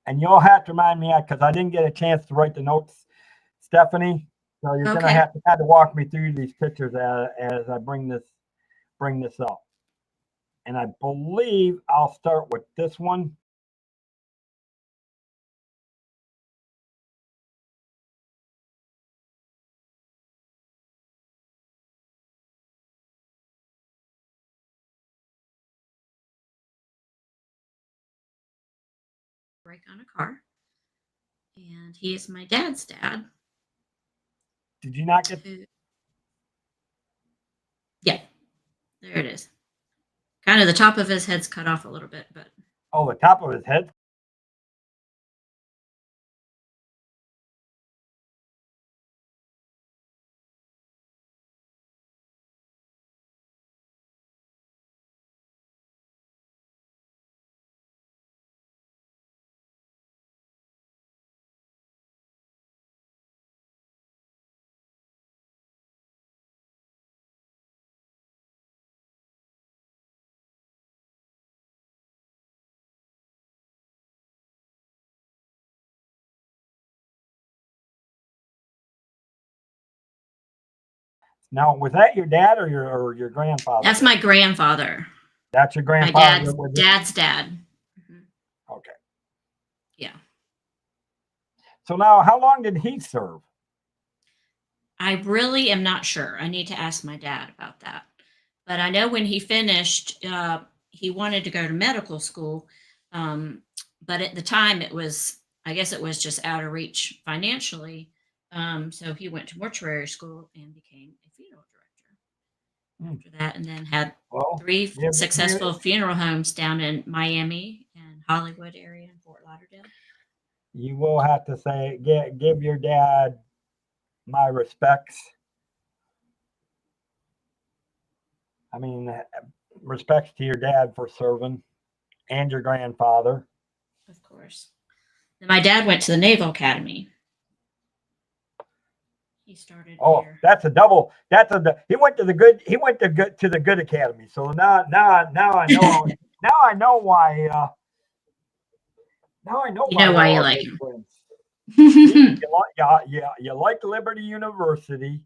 and you'll have to remind me because I didn't get a chance to write the notes, Stephanie. So you're going to have to walk me through these pictures as I bring this up. And I believe I'll start with this one. Break on a car. And he is my dad's dad. Did you not get? Yeah, there it is. Kind of the top of his head's cut off a little bit, but. Oh, the top of his head? Now, was that your dad or your grandfather? That's my grandfather. That's your My grandfather. dad's dad. Mhm. Okay. Yeah. So now, how long did he serve? I really am not sure. I need to ask my dad about that. But I know when he finished, he wanted to go to medical school. But at the time, I guess it was just out of reach financially. So he went to mortuary school and became a funeral director after that, and then had Well, 3 yeah, successful funeral homes down in Miami and Hollywood area and Fort Lauderdale. you will have to say, give your dad my respects. I mean, respects to your dad for serving and your grandfather. Of course. Then my dad went to the Naval Academy. He started Oh, there. that's a double. He went to the good academy. So now I know now I know why You know why we're you all like good him. friends. You like Liberty University.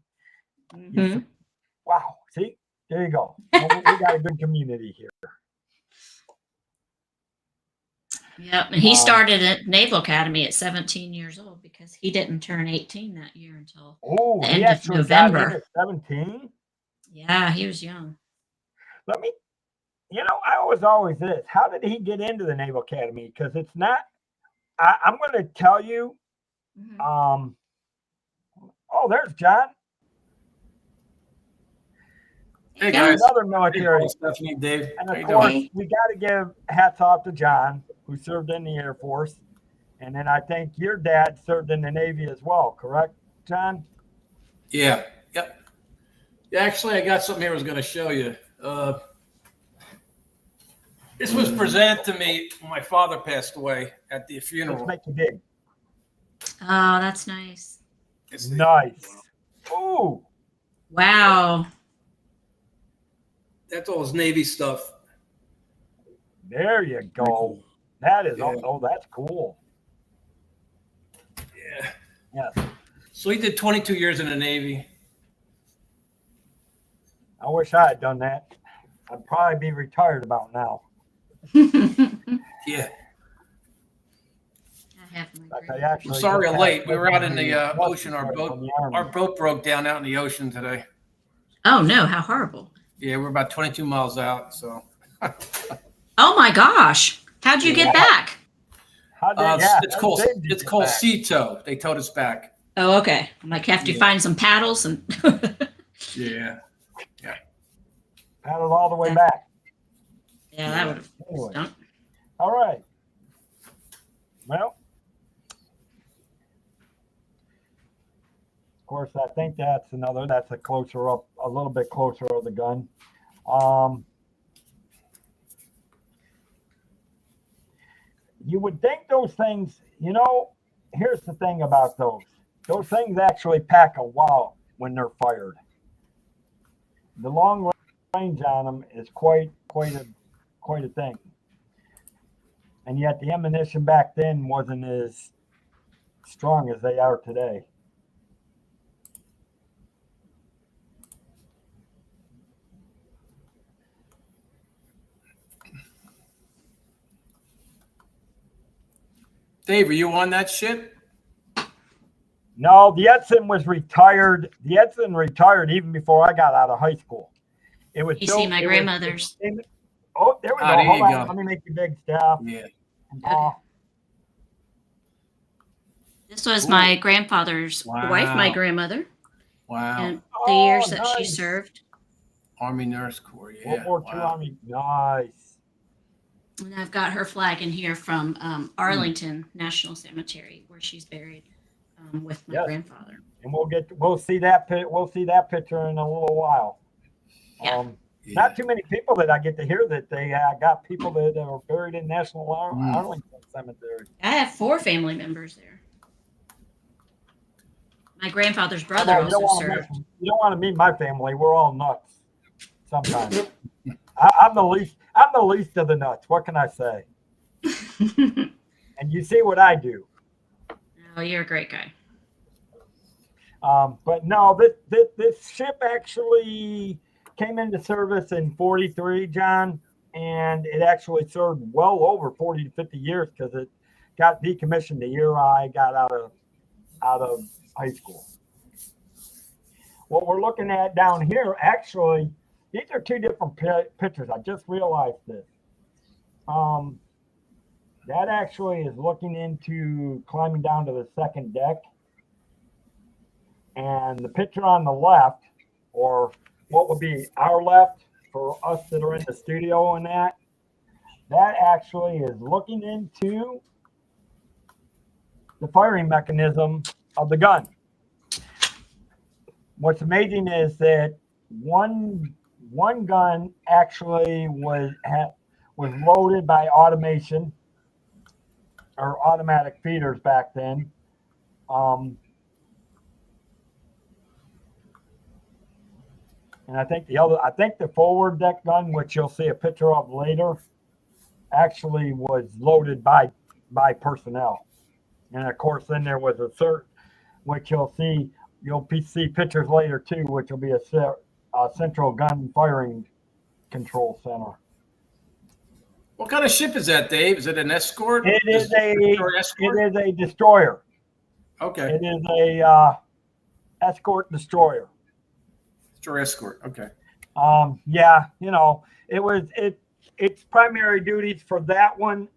Mhm. Wow. See, there you go. We got a good community here. Yep. And he started at Naval Academy at 17 years old because he didn't turn 18 that year until Oh, the he end of actually got in November. at 17. Yeah, he was young. Let me, I was always this. How did he get into the Naval Academy? Because it's not. I'm going to tell you. Mhm. Oh, there's John. Hey guys, Another military. Hey, Stephanie, Dave. And How of you course, doing? we got to give hats off to John, who served in the Air Force. And then I think your dad served in the Navy as well, correct, John? Yeah, yep. Yeah, actually, I got something here I was going to show you. This was presented to me when my father passed away at the Let's funeral. make it big. Oh, that's nice. It's Nice. Ooh. Wow. That's all his Navy stuff. There you go. Cool. That is, Yeah. oh, that's cool. Yeah. Yes. So he did 22 years in the Navy. I wish I had done that. I'd probably be retired about now. Yeah. I have my Like I grandmother. actually I'm sorry just I'm late. had We were out in the somebody ocean. from the Army. Our boat broke down out in the ocean today. Oh no, how horrible. Yeah, we're about 22 miles out. So Oh my gosh. How'd you get back? How did, it's how called did you it's get called back? sea tow. They towed us back. Oh, okay. I'm like, have to Yeah. find some paddles and Yeah. Paddled all the way back. yeah, that would have Anyway. stunk. All right. Well, of course, I think that's a little bit closer of the gun. You would think those things, here's the thing about those. Those things actually pack a wallop when they're fired. The long range on them is quite a thing. And yet the ammunition back then wasn't as strong as they are today. Dave, are you on that shit? No, the Edson was retired. The Edson retired even before I got out of high school. It was You see my grandmother's. Oh, there we go. there Hold you on. go. Let me make you big, Steph. Yeah. Okay. This was my grandfather's wife, my Wow. grandmother, Wow. and the years that she nice. served. Army Nurse Corps. Yeah. World War II Wow. Army. Nice. And I've got her flag in here from Arlington National Cemetery, where she's buried with my Yes. grandfather. And we'll see that picture in a little while. Yeah. Not too many people that I get to hear that they got people that are buried in National Arlington Cemetery. I have 4 family members there. My grandfather's No, brother you don't also want to served. you don't want to meet my family. We're all nuts. Sometimes I'm the least of the nuts. What can I say? And you see what I do. Oh, you're a great guy. But no, this ship actually came into service in 43, John, and it actually served well over 40 to 50 years because it got decommissioned the year I got out of high school. What we're looking at down here, actually, these are two different pictures. I just realized this. That actually is looking into climbing down to the second deck. And the picture on the left, or what would be our left for us that are in the studio and that actually is looking into the firing mechanism of the gun. What's amazing is that one gun actually was loaded by automation or automatic feeders back then. And I think the forward deck gun, which you'll see a picture of later, actually was loaded by personnel. And of course, then there was a cert, which you'll see pictures later too, which will be a central gun firing control center. What kind of ship is that, Dave? Is it an escort? It is escort? It is a destroyer. Okay. It is a escort destroyer. Destroyer escort. Okay. Yeah, its primary duties for that one,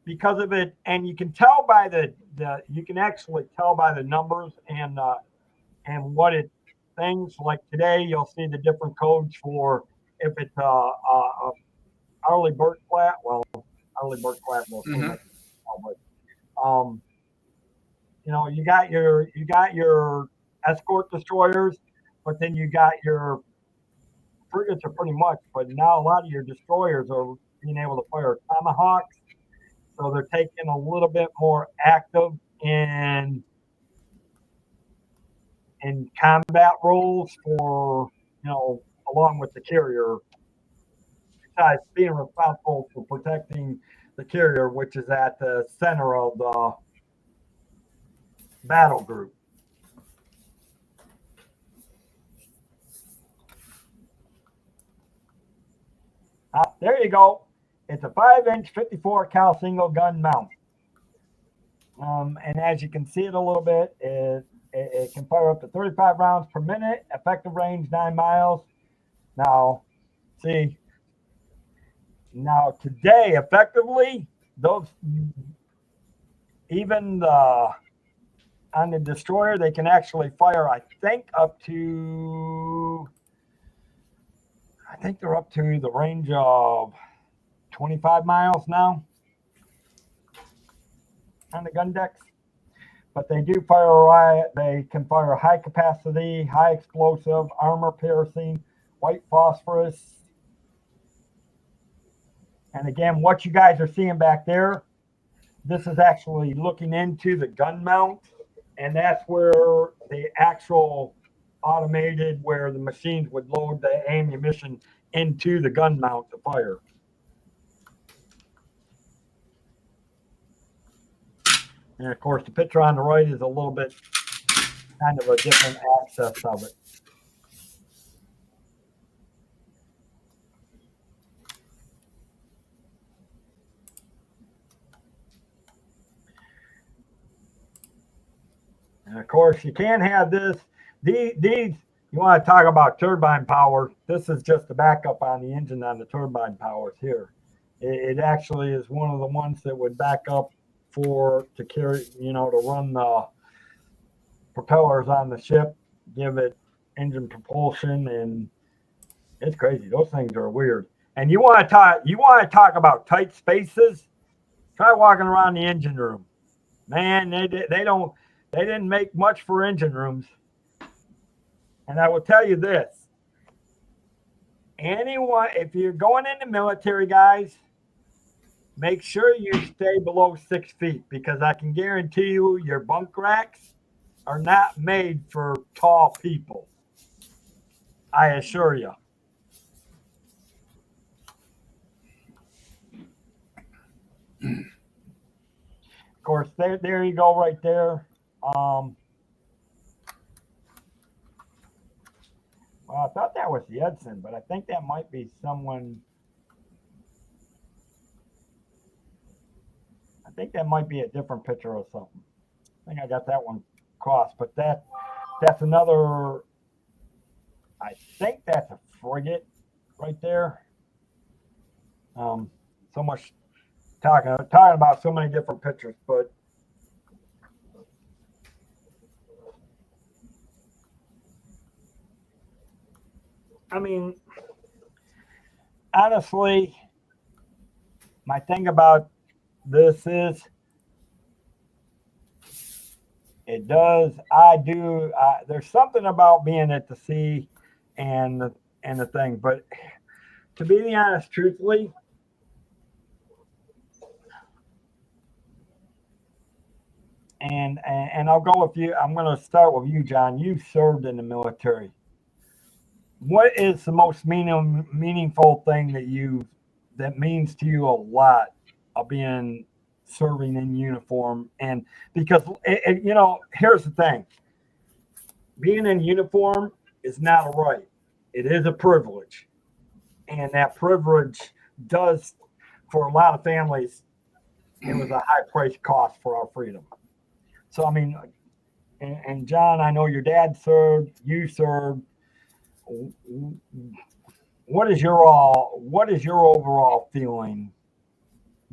because of it, and you can tell by you can actually tell by the numbers and what it things like today. You'll see the different codes for if it's Arleigh Burke-Class. Well, Arleigh Burke-Class will still make it, but you got your escort destroyers, but then you got your frigates are pretty much. But now a lot of your destroyers are being able to fire tomahawks, so they're taking a little bit more active in combat roles for along with the carrier. Besides being responsible for protecting the carrier, which is at the center of the battle group. There you go. It's a 5-inch 54 cal single gun mount. And as you can see it a little bit, it can fire up to 35 rounds per minute, effective range 9 miles. Now today, effectively, those even on the destroyer, they can actually fire, I think they're up to the range of 25 miles now on the gun decks. But they do fire they can fire high capacity, high explosive, armor piercing, white phosphorus. And again, what you guys are seeing back there, this is actually looking into the gun mount, and that's where the actual automated, where the machines would load the ammunition into the gun mount to fire. And of course, the picture on the right is a little bit kind of a different access of it. And of course, you can't have this. These, you want to talk about turbine power. This is just the backup on the engine on the turbine powers here. It actually is one of the ones that would back up to carry, to run the propellers on the ship, give it engine propulsion, and it's crazy. Those things are weird. And you want to talk about tight spaces? Try walking around the engine room. Man, they didn't make much for engine rooms. And I will tell you this. If you're going into military, guys, make sure you stay below 6 feet, because I can guarantee you your bunk racks are not made for tall people. I assure you. Of course, there you go right there. Well, I thought that was the Edson, but I think that might be someone. I think that might be a different picture or something. I think I got that one crossed, but that's another. I think that's a frigate right there. So much talking about so many different pictures, but I mean, honestly, my thing about this is there's something about being at the sea and the thing, but to be honest, truthfully, and I'll go with you. I'm going to start with you, John. You served in the military. What is the most meaningful thing that means to you a lot of being serving in uniform? And because here's the thing: being in uniform is not a right; it is a privilege, and that privilege does, for a lot of families, it was a high price cost for our freedom. So I mean, and John, I know your dad served, you served. What is your overall feeling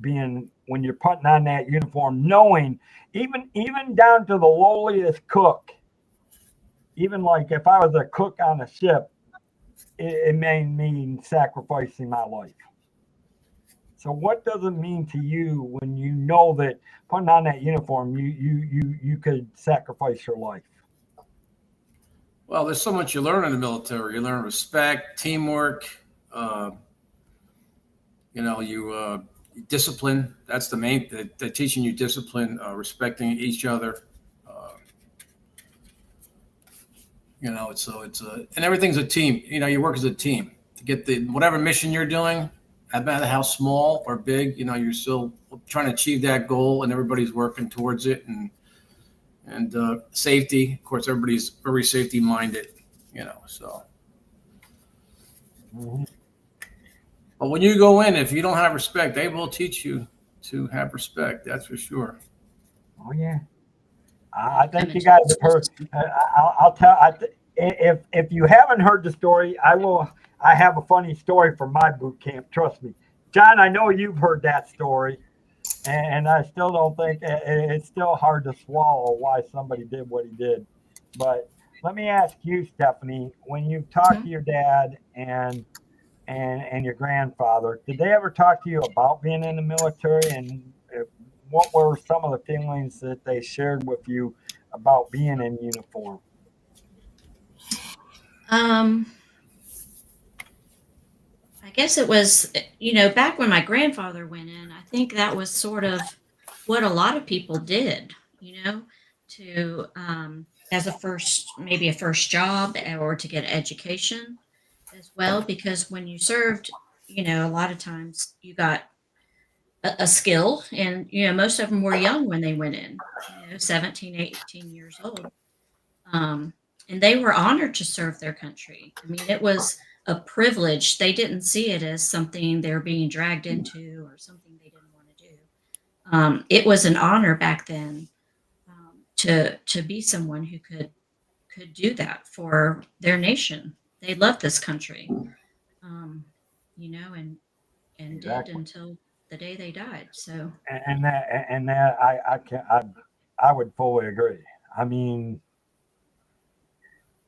being when you're putting on that uniform, knowing even down to the lowliest cook, even like if I was a cook on a ship, it may mean sacrificing my life. So what does it mean to you when you know that putting on that uniform, you could sacrifice your life? Well, there's so much you learn in the military. You learn respect, teamwork, discipline. That's the main, they're teaching you discipline, respecting each other. And everything's a team. You work as a team to get whatever mission you're doing, no matter how small or big, you're still trying to achieve that goal, and everybody's working towards it. And safety, of course, everybody's very safety minded, so. Mm-hmm. But when you go in, if you don't have respect, they will teach you to have respect. That's for sure. Oh yeah, I think you guys have heard. I'll tell. If you haven't heard the story, I have a funny story from my boot camp. Trust me, John. I know you've heard that story. And I still don't think it's still hard to swallow why somebody did what he did. But let me ask you, Stephanie, when you talked to your dad and your grandfather, did they ever talk to you about being in the military? And what were some of the feelings that they shared with you about being in uniform? I guess it was, back when my grandfather went in, I think that was sort of what a lot of people did, to, as maybe a first job or to get education as well. Because when you served, a lot of times you got a skill, and, most of them were young when they went in, 17, 18 years old. And they were honored to serve their country. I mean, it was a privilege. They didn't see it as something they were being dragged into or something they didn't want to do. It was an honor back then, to be someone who could do that for their nation. They loved this country, and Exactly. did until the day they died. So And that I would fully agree. I mean.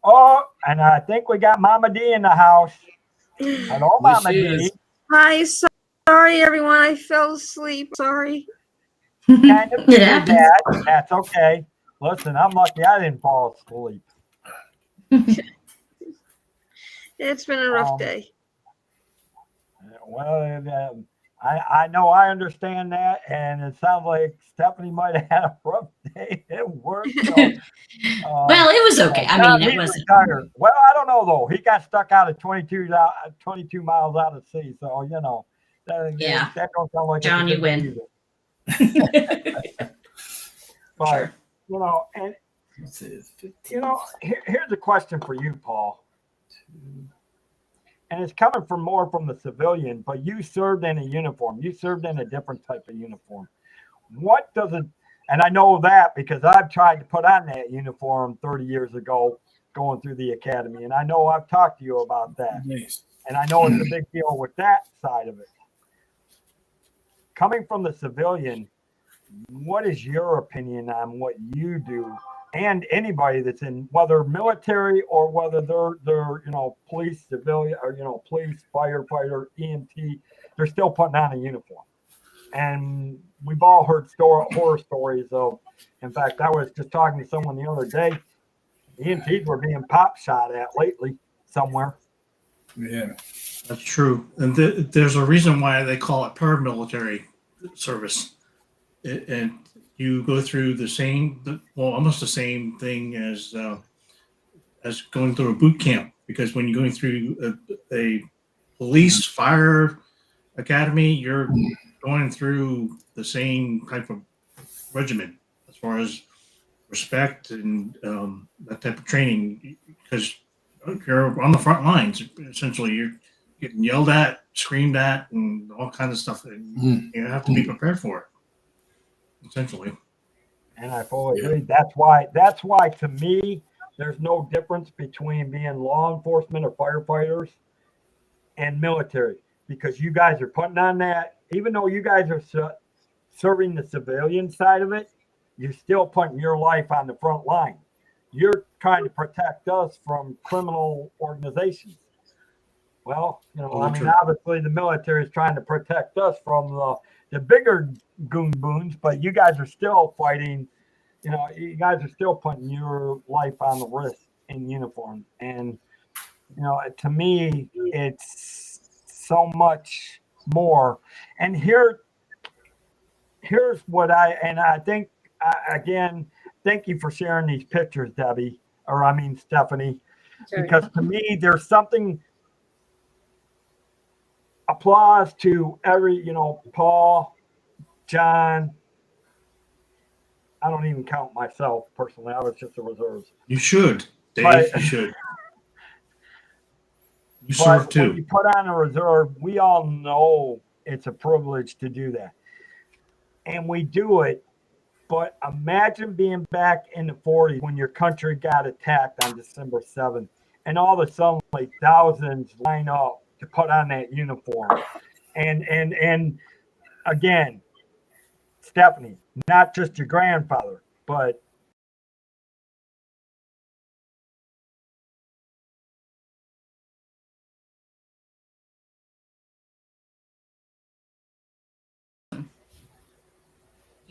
Oh, and I think we got Mama D in the house. Hello, Yes, Mama she D. is. Hi, sorry everyone, I fell asleep. Sorry. Kind of it figured happens. that. That's okay. Listen, I'm lucky I didn't fall asleep. It's been a rough day. Well, I know I understand that, and it sounds like Stephanie might have had a rough day at work. So, Well, it was okay. I John, mean, it he's wasn't. retired. Well, I don't know though. He got stuck out at 22 miles out of sea. So Yeah. that don't sound like John, it's a you good win. either. But Sure. and here's a question for you, Paul. and it's coming from more from the civilian, but you served in a uniform. You served in a different type of uniform. What does it, and I know that because I've tried to put on that uniform 30 years ago going through the academy. And I know I've talked to you about that. Nice. And I know it's a big deal with that side of it. Coming from the civilian, what is your opinion on what you do and anybody that's in, whether military or whether they're police, civilian, or police, firefighter, EMT, they're still putting on a uniform. And we've all heard horror stories of, in fact, I was just talking to someone the other day, EMTs were being pop shot at lately somewhere. Yeah. That's true. And there's a reason why they call it paramilitary service. And you go through almost the same thing as going through a boot camp, because when you're going through a police fire academy, you're going through the same type of regimen as far as respect and that type of training, because you're on the front lines. Essentially, you're getting yelled at, screamed at, and all kinds of stuff. And you have to be prepared for it, essentially. And I fully agree. That's why to me, there's no difference between being law enforcement or firefighters and military, because you guys are putting on that, even though you guys are serving the civilian side of it, you're still putting your life on the front line. You're trying to protect us from criminal organizations. Well, obviously the military is trying to protect us from the bigger goon boons, but you guys are still fighting. You guys are still putting your life on the risk in uniform. And, to me, it's so much more. And here's what I think, again, thank you for sharing these pictures, Stephanie, because to me, there's something, applause to every, Paul, John. I don't even count myself personally. I was just a reserves. You should, Dave. You should. You serve too. When you put on a reserve, we all know it's a privilege to do that. And we do it. But imagine being back in the 40s when your country got attacked on December 7th. And all of a sudden, like thousands line up to put on that uniform. And again, Stephanie, not just your grandfather, but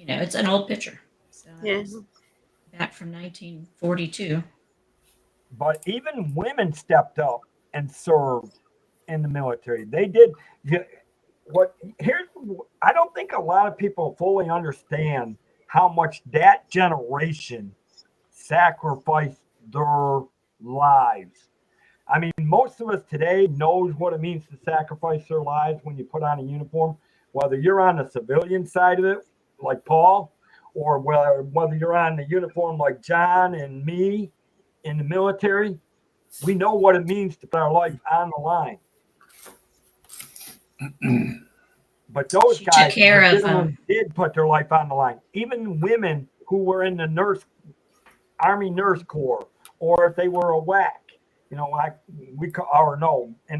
it's an old picture. So Yes. back from 1942. But even women stepped up and served in the military. They did. I don't think a lot of people fully understand how much that generation sacrificed their lives. I mean, most of us today knows what it means to sacrifice their lives when you put on a uniform, whether you're on the civilian side of it, like Paul, or whether you're on the uniform like John and me in the military. We know what it means to put our life on the line. But those guys did put their life on the line. Even women who were in the Army Nurse Corps, or if they were a WAC, in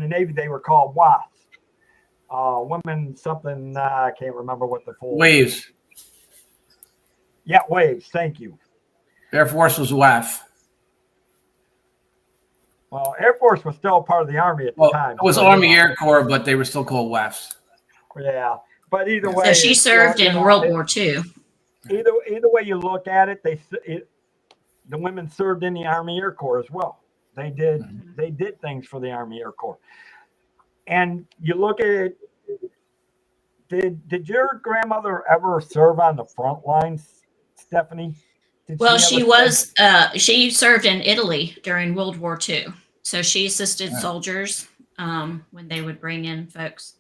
the Navy they were called WASPs. Women something, I can't remember what the full Waves. Yeah, Waves. Thank you. Air Force was WAF. Well, Air Force was still part of the Army at the time. It was Army Air Corps, but they were still called WAFs. Yeah, but either way. So she served in World War II. Either way you look at it, the women served in the Army Air Corps as well. They did. Mm-hmm. They did things for the Army Air Corps. And you look at it. Did your grandmother ever serve on the front lines, Stephanie? She served in Italy during World War II. So she assisted soldiers when they would bring in folks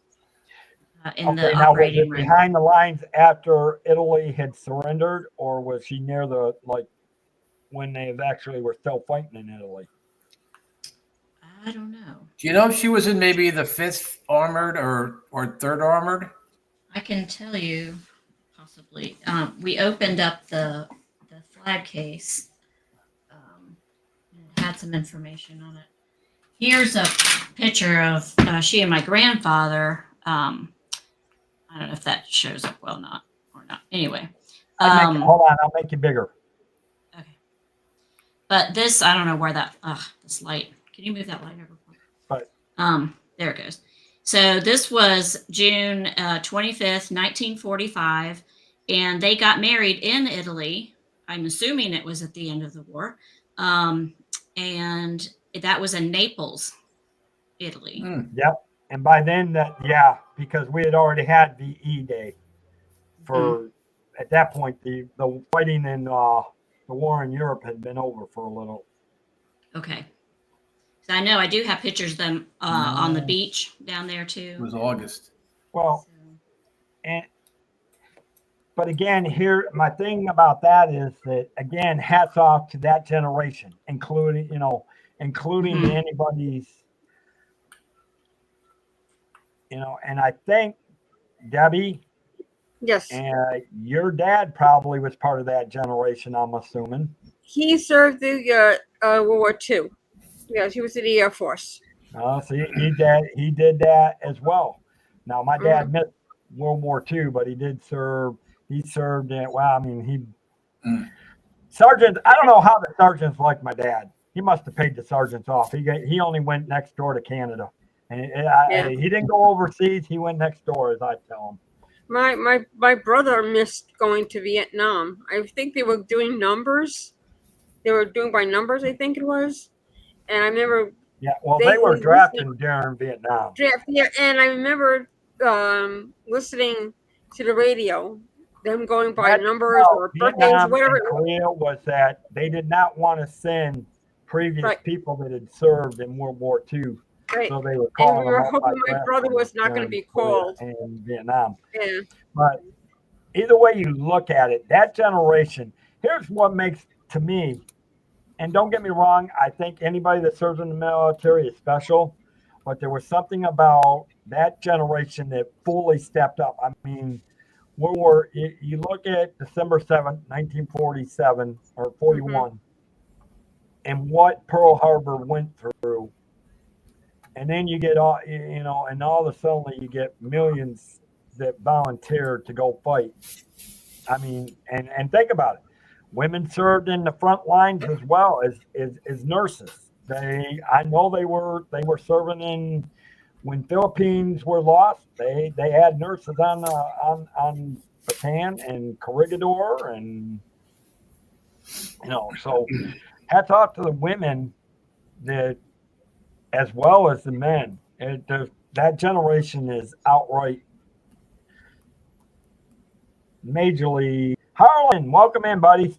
in the operating room. Behind the lines after Italy had surrendered, or was she near when they actually were still fighting in Italy? I don't know. Do you know if she was in maybe the 5th Armored or 3rd Armored? I can tell you possibly. We opened up the flag case. And it had some information on it. Here's a picture of she and my grandfather. I don't know if that shows up well or not. Anyway. Hold on, I'll make you bigger. Okay. But this, I don't know where that, this light. Can you move that light over? Right. There it goes. So this was June 25th, 1945, and they got married in Italy. I'm assuming it was at the end of the war. And that was in Naples, Italy. Yep. And by then because we had already had VE Day for, at that point, the fighting in the war in Europe had been over for a little. Okay. So I know I do have pictures of them on the beach down there too. It was August. Well, but again, here, my thing about that is that, again, hats off to that generation, including anybody's, and I think, Debbie, Yes. your dad probably was part of that generation, I'm assuming. He served the World War II. Yes, he was in the Air Force. So he did that as well. Now, my dad missed World War II, but he did serve. He served in, sergeants. I don't know how the sergeants like my dad. He must have paid the sergeants off. He only went next door to Canada, and he didn't go overseas. He went next door, as I tell him. My brother missed going to Vietnam. I think they were doing numbers. They were doing by numbers, I think it was. And I remember. Yeah, well, they were drafting during Vietnam. And I remember listening to the radio, them going by numbers or birthdays, whatever. Korea was that they did not want to send previous people that had served in World War II. Right. So they were calling. And we were hoping my brother was not going to be called in Vietnam. Yeah. But either way you look at it, that generation. Here's what makes, to me, and don't get me wrong, I think anybody that serves in the military is special, but there was something about that generation that fully stepped up. I mean, you look at December 7th, 1947 or 41, and what Pearl Harbor went through. And then you get all, and all of a sudden you get millions that volunteered to go fight. I mean, and think about it. Women served in the front lines as well as nurses. I know they were serving in, when Philippines were lost. They had nurses on Bataan and Corregidor, and so hats off to the women that, as well as the men. That generation is outright majorly. Harlan, welcome in, buddy.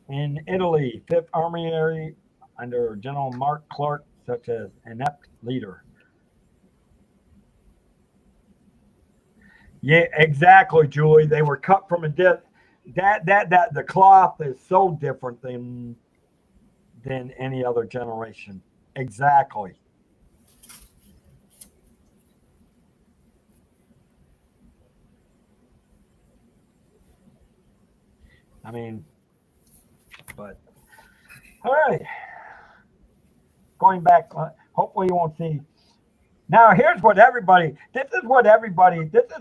In Italy, 5th Army Area under General Mark Clark, such as inept leader. Yeah, exactly, Julie. They were cut from a the cloth is so different than any other generation. Exactly. I mean, but all right. Going back, hopefully you won't see. Now, here's what this is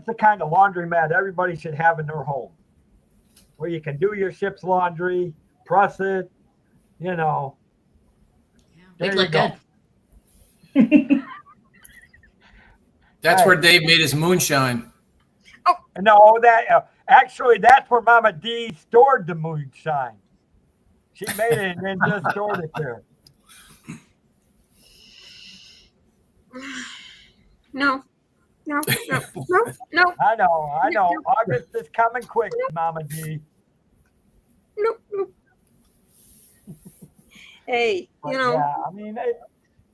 the kind of laundromat everybody should have in their home, where you can do your ship's laundry, press it, Yeah, they look go. good. That's where Dave made his moonshine. No, actually, that's where Mama D stored the moonshine. She made it and then just stored it there. No. I know. August is coming quick, Mama D. Nope. Hey, But yeah, I mean,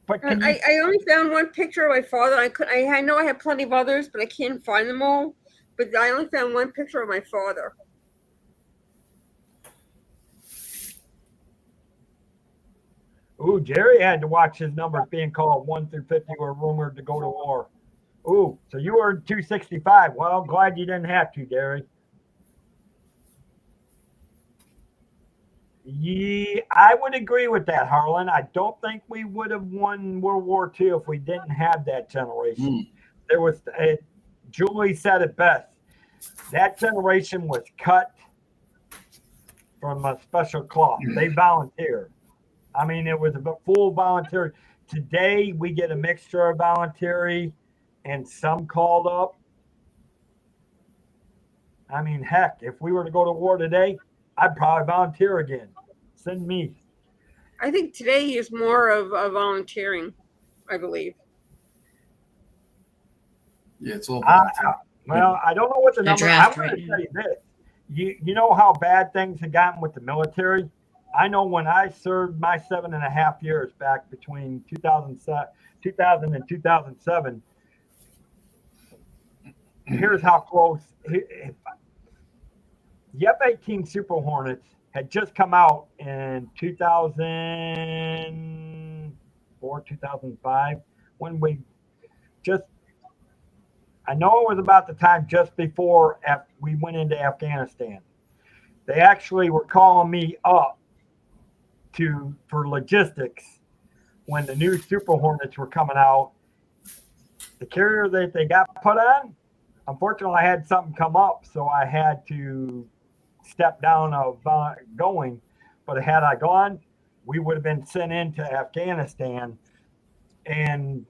but can I only found one picture of my father. I know I have plenty of others, but I can't find them all. But I only found one picture of my father. Ooh, Jerry had to watch his numbers being called 1 through 50 were rumored to go to war. Ooh, so you were 265. Well, glad you didn't have to, Jerry. Yeah, I would agree with that, Harlan. I don't think we would have won World War II if we didn't have that generation. There was, Julie said it best. That generation was cut from a special cloth. They volunteered. I mean, it was a full voluntary. Today, we get a mixture of voluntary and some called up. I mean, heck, if we were to go to war today, I'd probably volunteer again. Send me. I think today is more of volunteering, I believe. Yeah, it's all volunteer. Well, I don't know what the They're number. I'm draft going right to now. tell you this. You know how bad things have gotten with the military? I know when I served my 7.5 years back between 2000 and 2007, here's how close. The F-18 Super Hornets had just come out in 2004, 2005, when we just, I know it was about the time just before we went into Afghanistan. They actually were calling me up for logistics when the new Super Hornets were coming out. The carrier that they got put on, unfortunately, I had something come up, so I had to step down of going. But had I gone, we would have been sent into Afghanistan. And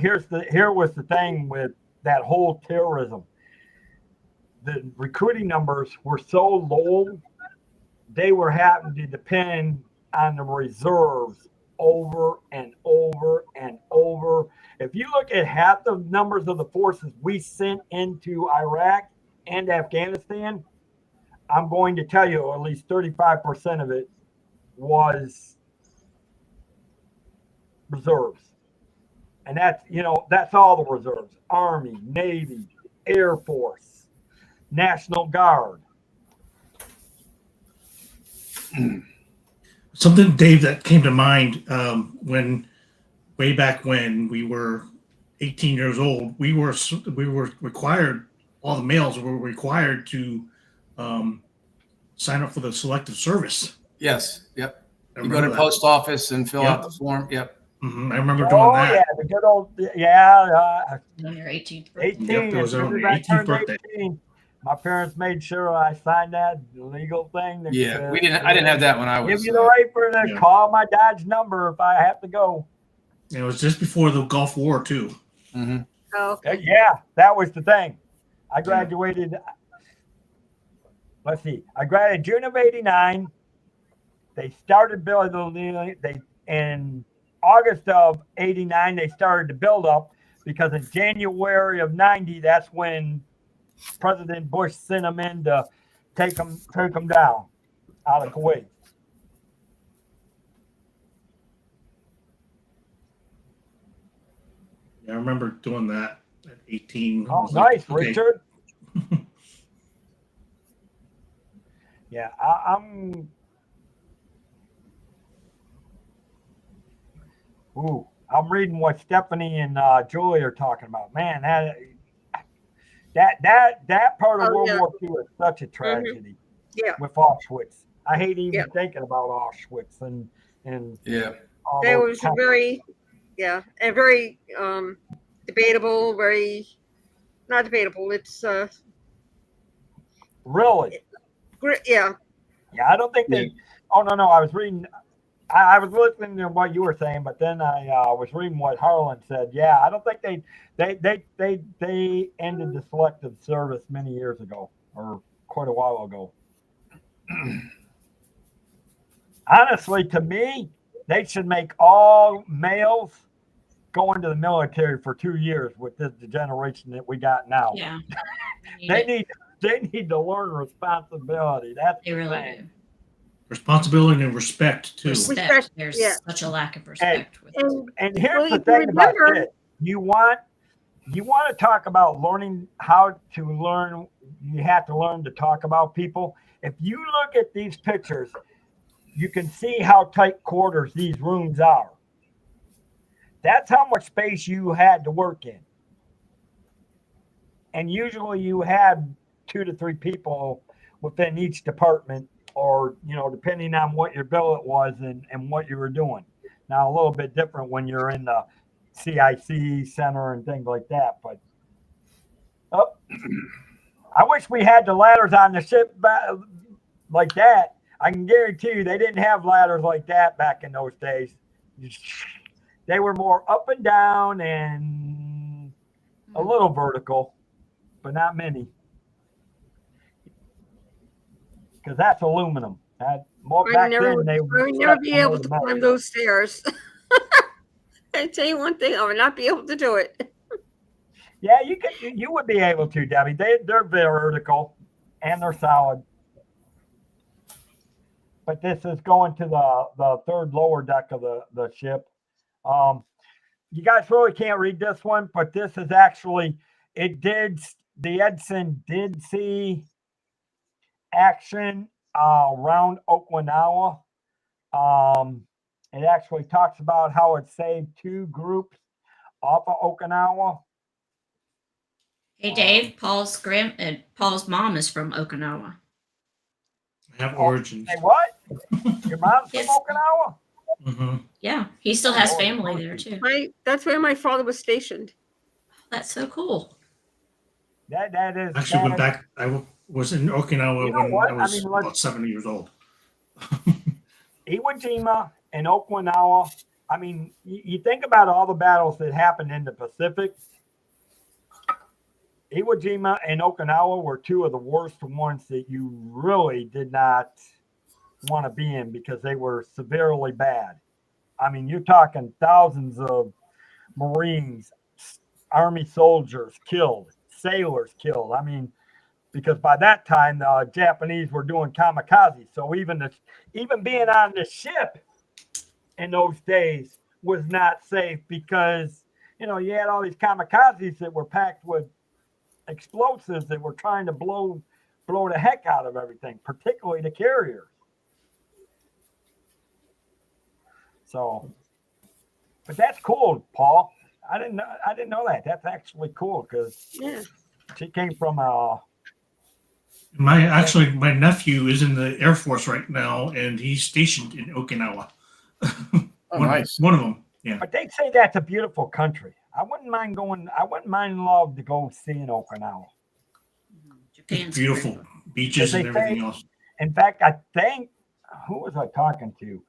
here was the thing with that whole terrorism. The recruiting numbers were so low, they were having to depend on the reserves over and over and over. If you look at half the numbers of the forces we sent into Iraq and Afghanistan, I'm going to tell you at least 35% of it was reserves. And that's all the reserves: Army, Navy, Air Force, National Guard. Something, Dave, that came to mind way back when we were 18 years old, we were required, all the males were required to sign up for the selective service. Yes. Yep. I You go to the remember that. post office and fill Yep. out the form. Yep. I remember doing that. Yeah, the good old, On your 18th birthday. 18. Yep, it was as soon on as the I 18th turned birthday. 18, my parents made sure I signed that legal thing. That Yeah. says, I didn't have that when I was. give you the right to Yeah. call my dad's number if I have to go. It was just before the Gulf War, too. Mhm. Oh, okay. Yeah, that was the thing. I graduated. Let's see. I graduated June of '89. They started building. In August of '89 they started to build up, because in January of '90 that's when President Bush sent them in to take them down out of Kuwait. Yeah, I remember doing that at 18. I Oh, was like, nice, okay. Richard. Yeah, I'm. Ooh, I'm reading what Stephanie and Julie are talking about. Man, that part of Oh, World yeah. War II is such a tragedy. Yeah. With Auschwitz, I hate even Yeah. thinking about Auschwitz and Yeah. all That those was kind of- very, and very debatable. Very not debatable. It's really. yeah. Yeah, I don't think they. Oh no, I was reading. I was listening to what you were saying, but then I was reading what Harlan said. Yeah, I don't think they ended the selective service many years ago, or quite a while ago. Honestly, to me, they should make all males go into the military for 2 years with the generation that we got now. Yeah. They need to learn responsibility. That's They the really thing. do. Responsibility and respect, too. Respect. There's Yeah. such a lack of respect with it. And here's Well, the you thing about remember- this. You want to talk about learning how to learn. You have to learn to talk about people. If you look at these pictures, you can see how tight quarters these rooms are. That's how much space you had to work in. And usually you had 2 to 3 people within each department, or, depending on what your billet was and what you were doing. Now, a little bit different when you're in the CIC center and things like that. But I wish we had the ladders on the ship like that. I can guarantee you they didn't have ladders like that back in those days. They were more up and down and a little vertical, but not many. Because that's aluminum. Back then, I would never be able to climb those stairs. I tell you one thing, I would not be able to do it. Yeah, you would be able to, Debbie. They're vertical and they're solid. But this is going to the third lower deck of the ship. You guys really can't read this one, but this is actually, the Edson did see action around Okinawa. It actually talks about how it saved 2 groups off of Okinawa. Hey, Dave, Paul's mom is from Okinawa. I have origins. Hey, what? Your mom's from Yes. Okinawa? Mm-hmm. Yeah, he still has family there too. That's where my father was stationed. That's so cool. That is. Actually, went back. I was in Okinawa You know when what? I was let's- about 7 years old. Iwo Jima and Okinawa. I mean, you think about all the battles that happened in the Pacific. Iwo Jima and Okinawa were 2 of the worst ones that you really did not want to be in because they were severely bad. I mean, you're talking thousands of Marines, Army soldiers killed, sailors killed. I mean, because by that time the Japanese were doing kamikaze. So even being on the ship in those days was not safe because you had all these kamikazes that were packed with explosives that were trying to blow the heck out of everything, particularly the carriers. So, but that's cool, Paul. I didn't know that. That's actually cool because she came from My nephew is in the Air Force right now, and he's stationed in Okinawa. Nice. One of them. Yeah. But they say that's a beautiful country. I wouldn't mind love to go seeing Okinawa. Japan's Beautiful great. beaches They and everything say- else. In fact, I think, who was I talking to?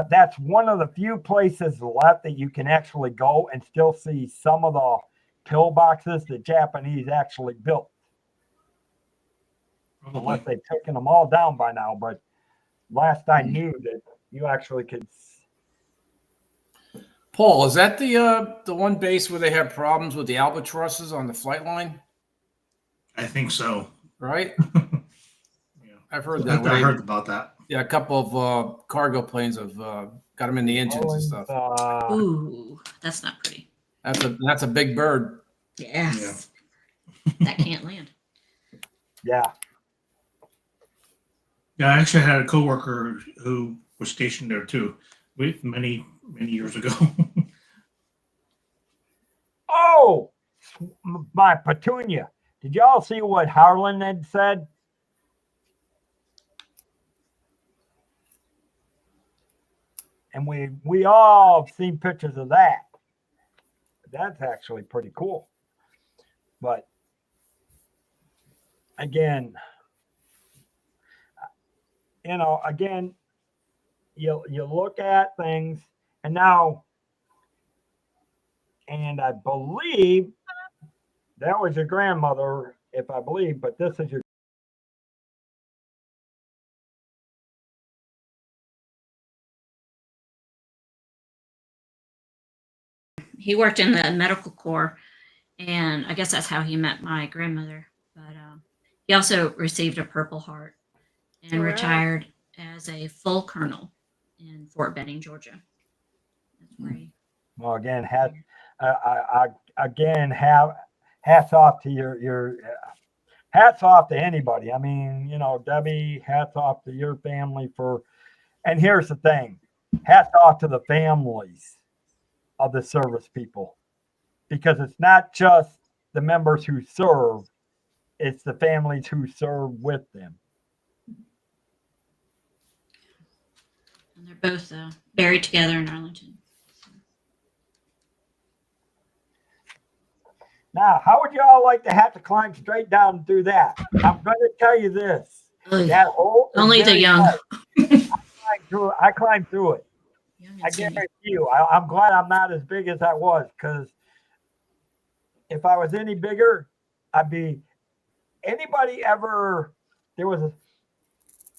That's one of the few places left that you can actually go and still see some of the pillboxes the Japanese actually built. Probably. Unless they've taken them all down by now. But last I knew that you actually could. Paul, is that the one base where they have problems with the albatrosses on the flight line? I think so. Right? Yeah. I've heard that. I heard about that. Yeah, a couple of cargo planes have got them in the engines and stuff. Ooh, that's not pretty. That's a big bird. Yes. That can't land. Yeah. Yeah, I actually had a coworker who was stationed there too, many years ago. Oh, my Petunia. Did y'all see what Harlan had said? And we all have seen pictures of that. That's actually pretty cool. But again, again, you look at things, and now, and I believe that was your grandmother, if I believe, but this is your. He worked in the medical corps, and I guess that's how he met my grandmother. But he also received a Purple Heart and Wow. retired as a full colonel in Fort Benning, Georgia. That's where he. Well, again, hats off to your hats off to anybody. I mean, Debbie, hats off to your family for And here's the thing, hats off to the families of the service people, because it's not just the members who serve, it's the families who serve with them. And they're both buried together in Arlington. Now, how would you all like to have to climb straight down through that? I'm going to tell you this. Ugh. That hole is Only the very young. tight. I climbed through it. Young I and skinny. guarantee you. I'm glad I'm not as big as I was, because if I was any bigger, I'd be. Anybody ever? There was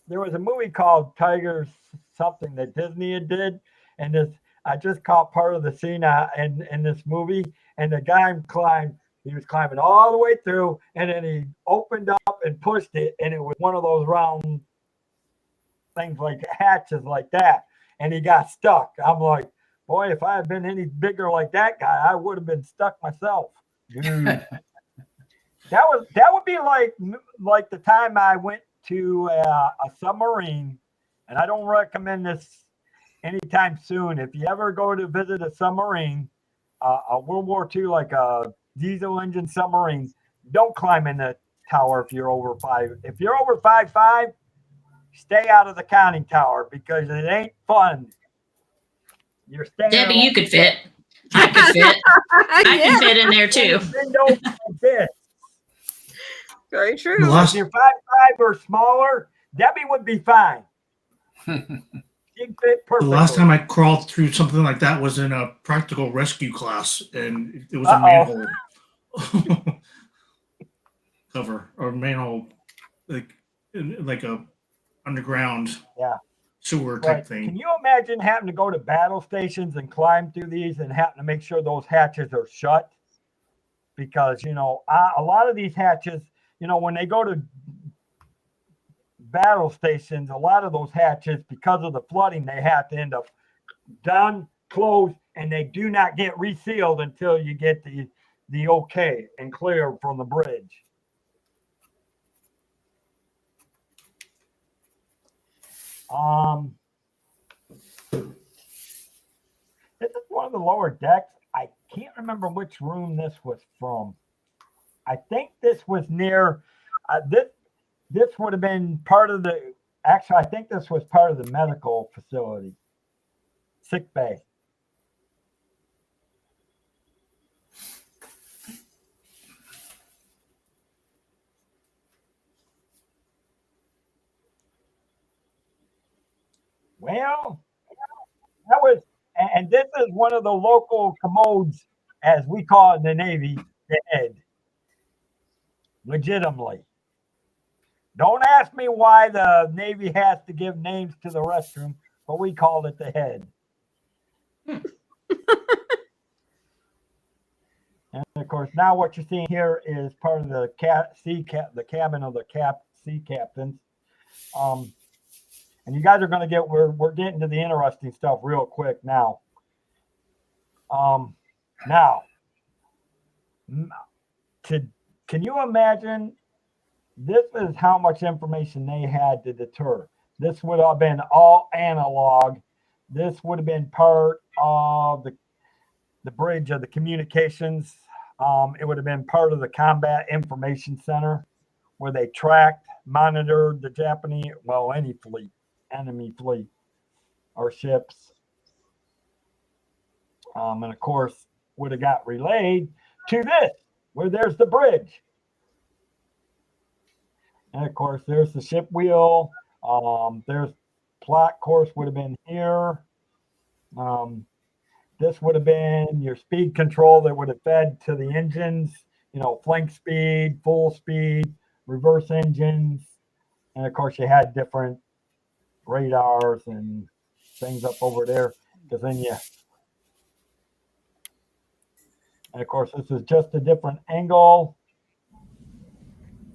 a movie called Tigers something that Disney did, and this I just caught part of the scene in this movie, and the guy climbed. He was climbing all the way through, and then he opened up and pushed it, and it was one of those round things like hatches like that, and he got stuck. I'm like, boy, if I had been any bigger like that guy, I would have been stuck myself. Dude. That would be like the time I went to a submarine, and I don't recommend this anytime soon. If you ever go to visit a submarine, a World War II, like a diesel engine submarine, don't climb in the tower if you're over 5. If you're over 5'5", stay out of the conning tower, because it ain't fun. You're staying. Debbie, you could fit. I could fit. I can fit in there too. Very true. If you're 5'5" or smaller, Debbie would be fine. She'd fit The perfectly. last time I crawled through something like that was in a practical rescue class, and it was a manhole cover, or manhole, like a underground sewer type thing. Can you imagine having to go to battle stations and climb through these and having to make sure those hatches are shut? Because, a lot of these hatches, when they go to battle stations, a lot of those hatches, because of the flooding, they have to end up done, closed, and they do not get resealed until you get the okay and clear from the bridge. This is one of the lower decks. I can't remember which room this was from. I think this was near this would have been part of the, actually, I think this was part of the medical facility, sick bay. Well, that was, and this is one of the local commodes, as we call it in the Navy, the head. Legitimately. Don't ask me why the Navy has to give names to the restroom, but we called it the head. And of course, now what you're seeing here is part of the the cabin of the sea captains. And you guys are going to get, we're getting to the interesting stuff real quick now. Can you imagine? This is how much information they had to deter. This would have been all analog. This would have been part of the bridge of the communications. It would have been part of the Combat Information Center, where they tracked, monitored the Japanese, any fleet, enemy fleet or ships. And of course, would have got relayed to this, where there's the bridge. And of course, there's the ship wheel. There's plot course would have been here. This would have been your speed control that would have fed to the engines, flank speed, full speed, reverse engines. And of course, you had different radars and things up over there. Because then and of course, this is just a different angle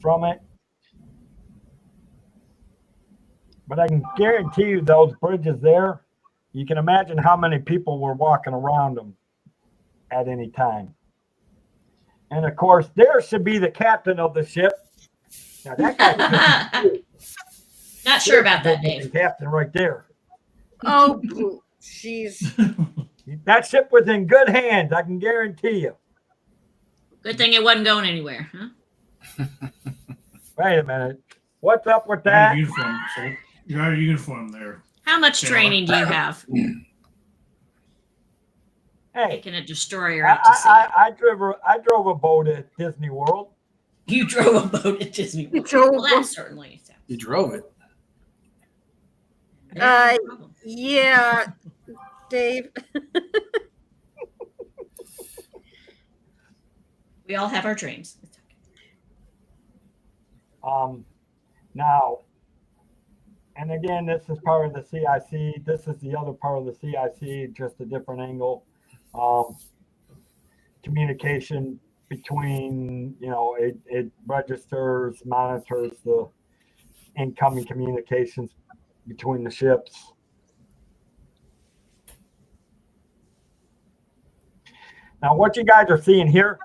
from it. But I can guarantee you those bridges there, you can imagine how many people were walking around them at any time. And of course, there should be the captain of the ship. Now that guy's Not sure about that, Dave. the captain right there. Oh, jeez. That ship was in good hands, I can guarantee you. Good thing it wasn't going anywhere, huh? Wait a minute. What's up with You're out that? of uniform, so you're out of uniform there. How much Yeah. training do you have Hey, taking a destroyer out to sea? I drove a boat at Disney World. You drove a boat at Disney World. drove Well, a that boat. certainly sounds. You drove it. There's no problem. Yeah, Dave. We all have our dreams. It's okay. Now, and again, this is part of the CIC. This is the other part of the CIC, just a different angle. Communication between, it registers, monitors the incoming communications between the ships. Now, what you guys are seeing here,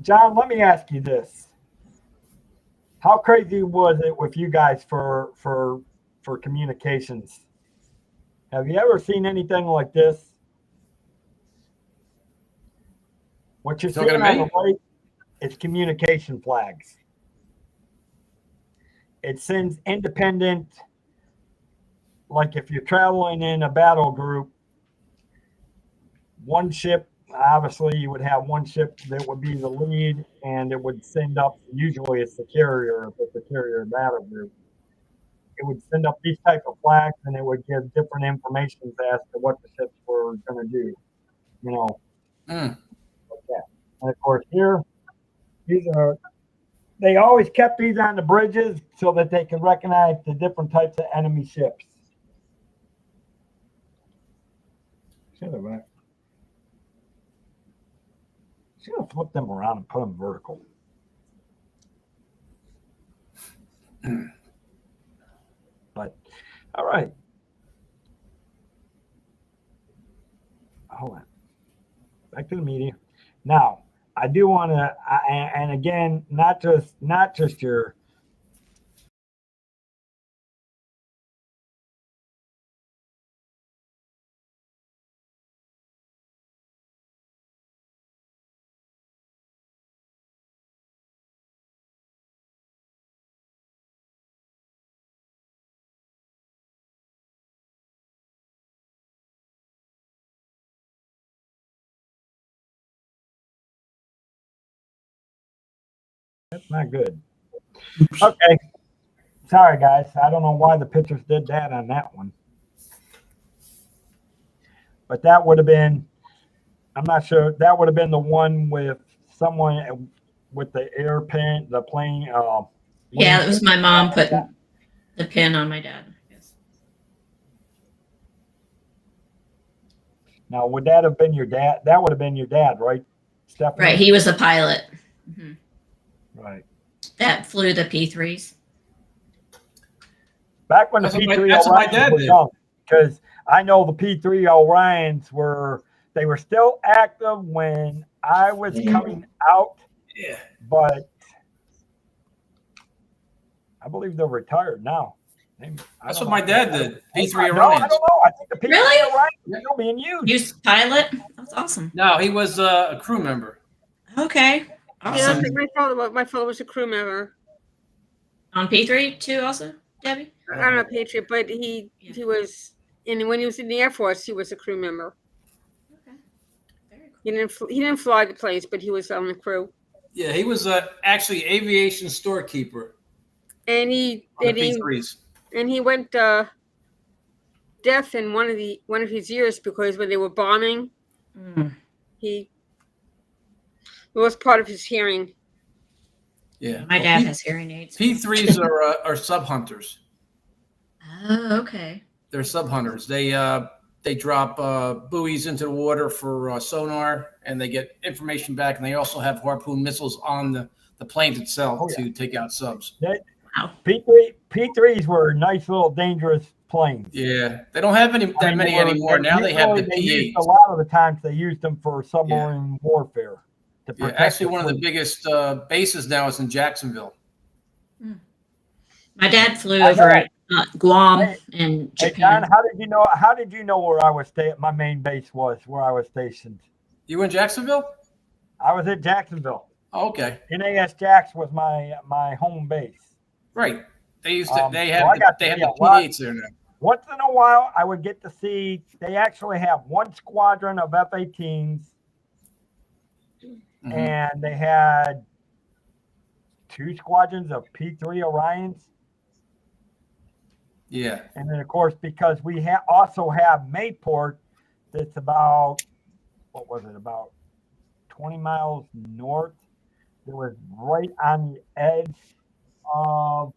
John, let me ask you this. How crazy was it with you guys for communications? Have you ever seen anything like this? What you're Talking seeing to on me? the right is communication flags. It sends independent, like if you're traveling in a battle group, one ship, obviously you would have one ship that would be the lead, and it would send up, usually it's the carrier, if it's a carrier battle group. It would send up these type of flags, and it would give different information as to what the ships were going to do, Like that. And of course here, they always kept these on the bridges so that they could recognize the different types of enemy ships. Should have flipped them around and put them vertical. But, all right. Hold on. Back to the media. Now, I do want to, and again, not just your. That's not good. Oops. Okay. Sorry, guys. I don't know why the pictures did that on that one. But that would have been, I'm not sure, that would have been the one with someone with the airplane, the plane. Yeah, it was my mom putting the pin on my dad. I guess. Now, would that have been your dad? That would have been your dad, right, Stephanie? Right, he was a pilot. Mhm. Right. That flew the P3s. Back when the That's what P3 that's what my Orions dad were did. young, because I know the P3 Orions were still active when I was coming out, Yeah. but I believe they're retired now. That's what my dad did. P3 I don't Orions. know. I think the P3 Really? Orions are still being used. You was pilot? That's awesome. No, he was a crew member. Okay. Yeah, I Awesome. think my father was a crew member. On P3 too, also, Debbie? I don't know Patriot, but he was, and when he was in the Air Force, he was a crew member. Okay. Very cool. He didn't fly the planes, but he was on the crew. Yeah, he was actually aviation storekeeper And he on the P3s. and he went deaf in one of his ears because when they were bombing, he lost part of his hearing. Yeah, My dad has hearing aids. P3s are sub hunters. Oh, okay. They're sub hunters. They drop buoys into the water for sonar, and they get information back. And they also have harpoon missiles on the planes itself to take out subs. Wow. P3s were nice little dangerous planes. Yeah, they don't have that many anymore. Now they have the P8s. P8s. A lot of the times they used them for submarine warfare. To Yeah, protect actually, the one of the fleet. biggest bases now is in Jacksonville. My dad flew I over know. at Guam Hey, and Hey John, Japan. how did you know? How did you know where I was staying? My main base was where I was stationed. You in Jacksonville? I was at Jacksonville. Oh, okay. NAS Jax was my home base. Right. They used to. They So have. I got They to have see a the lot. P8s there now. Once in a while, I would get to see. They actually have one squadron of F-18s, Mhm. and they had 2 squadrons of P-3 Orions. Yeah. And then, of course, because we also have Mayport, that's about, what was it, about 20 miles north. It was right on the edge of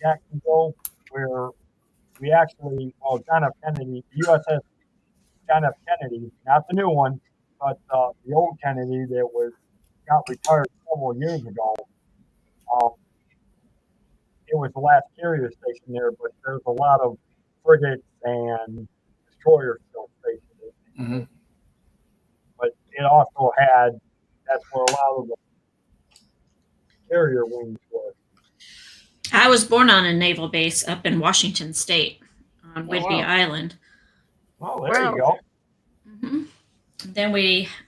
Jacksonville, where we actually, well, John F. Kennedy, USS John F. Kennedy, not the new one, but the old Kennedy that got retired several years ago. Um, it was the last carrier station there, but there's a lot of frigates and destroyers still stationed. Mhm. But it also had, that's where a lot of the carrier wings were. I was born on a naval base up in Washington State on Oh, Whidbey wow. Island. Well, there you Wow. go. hmm Then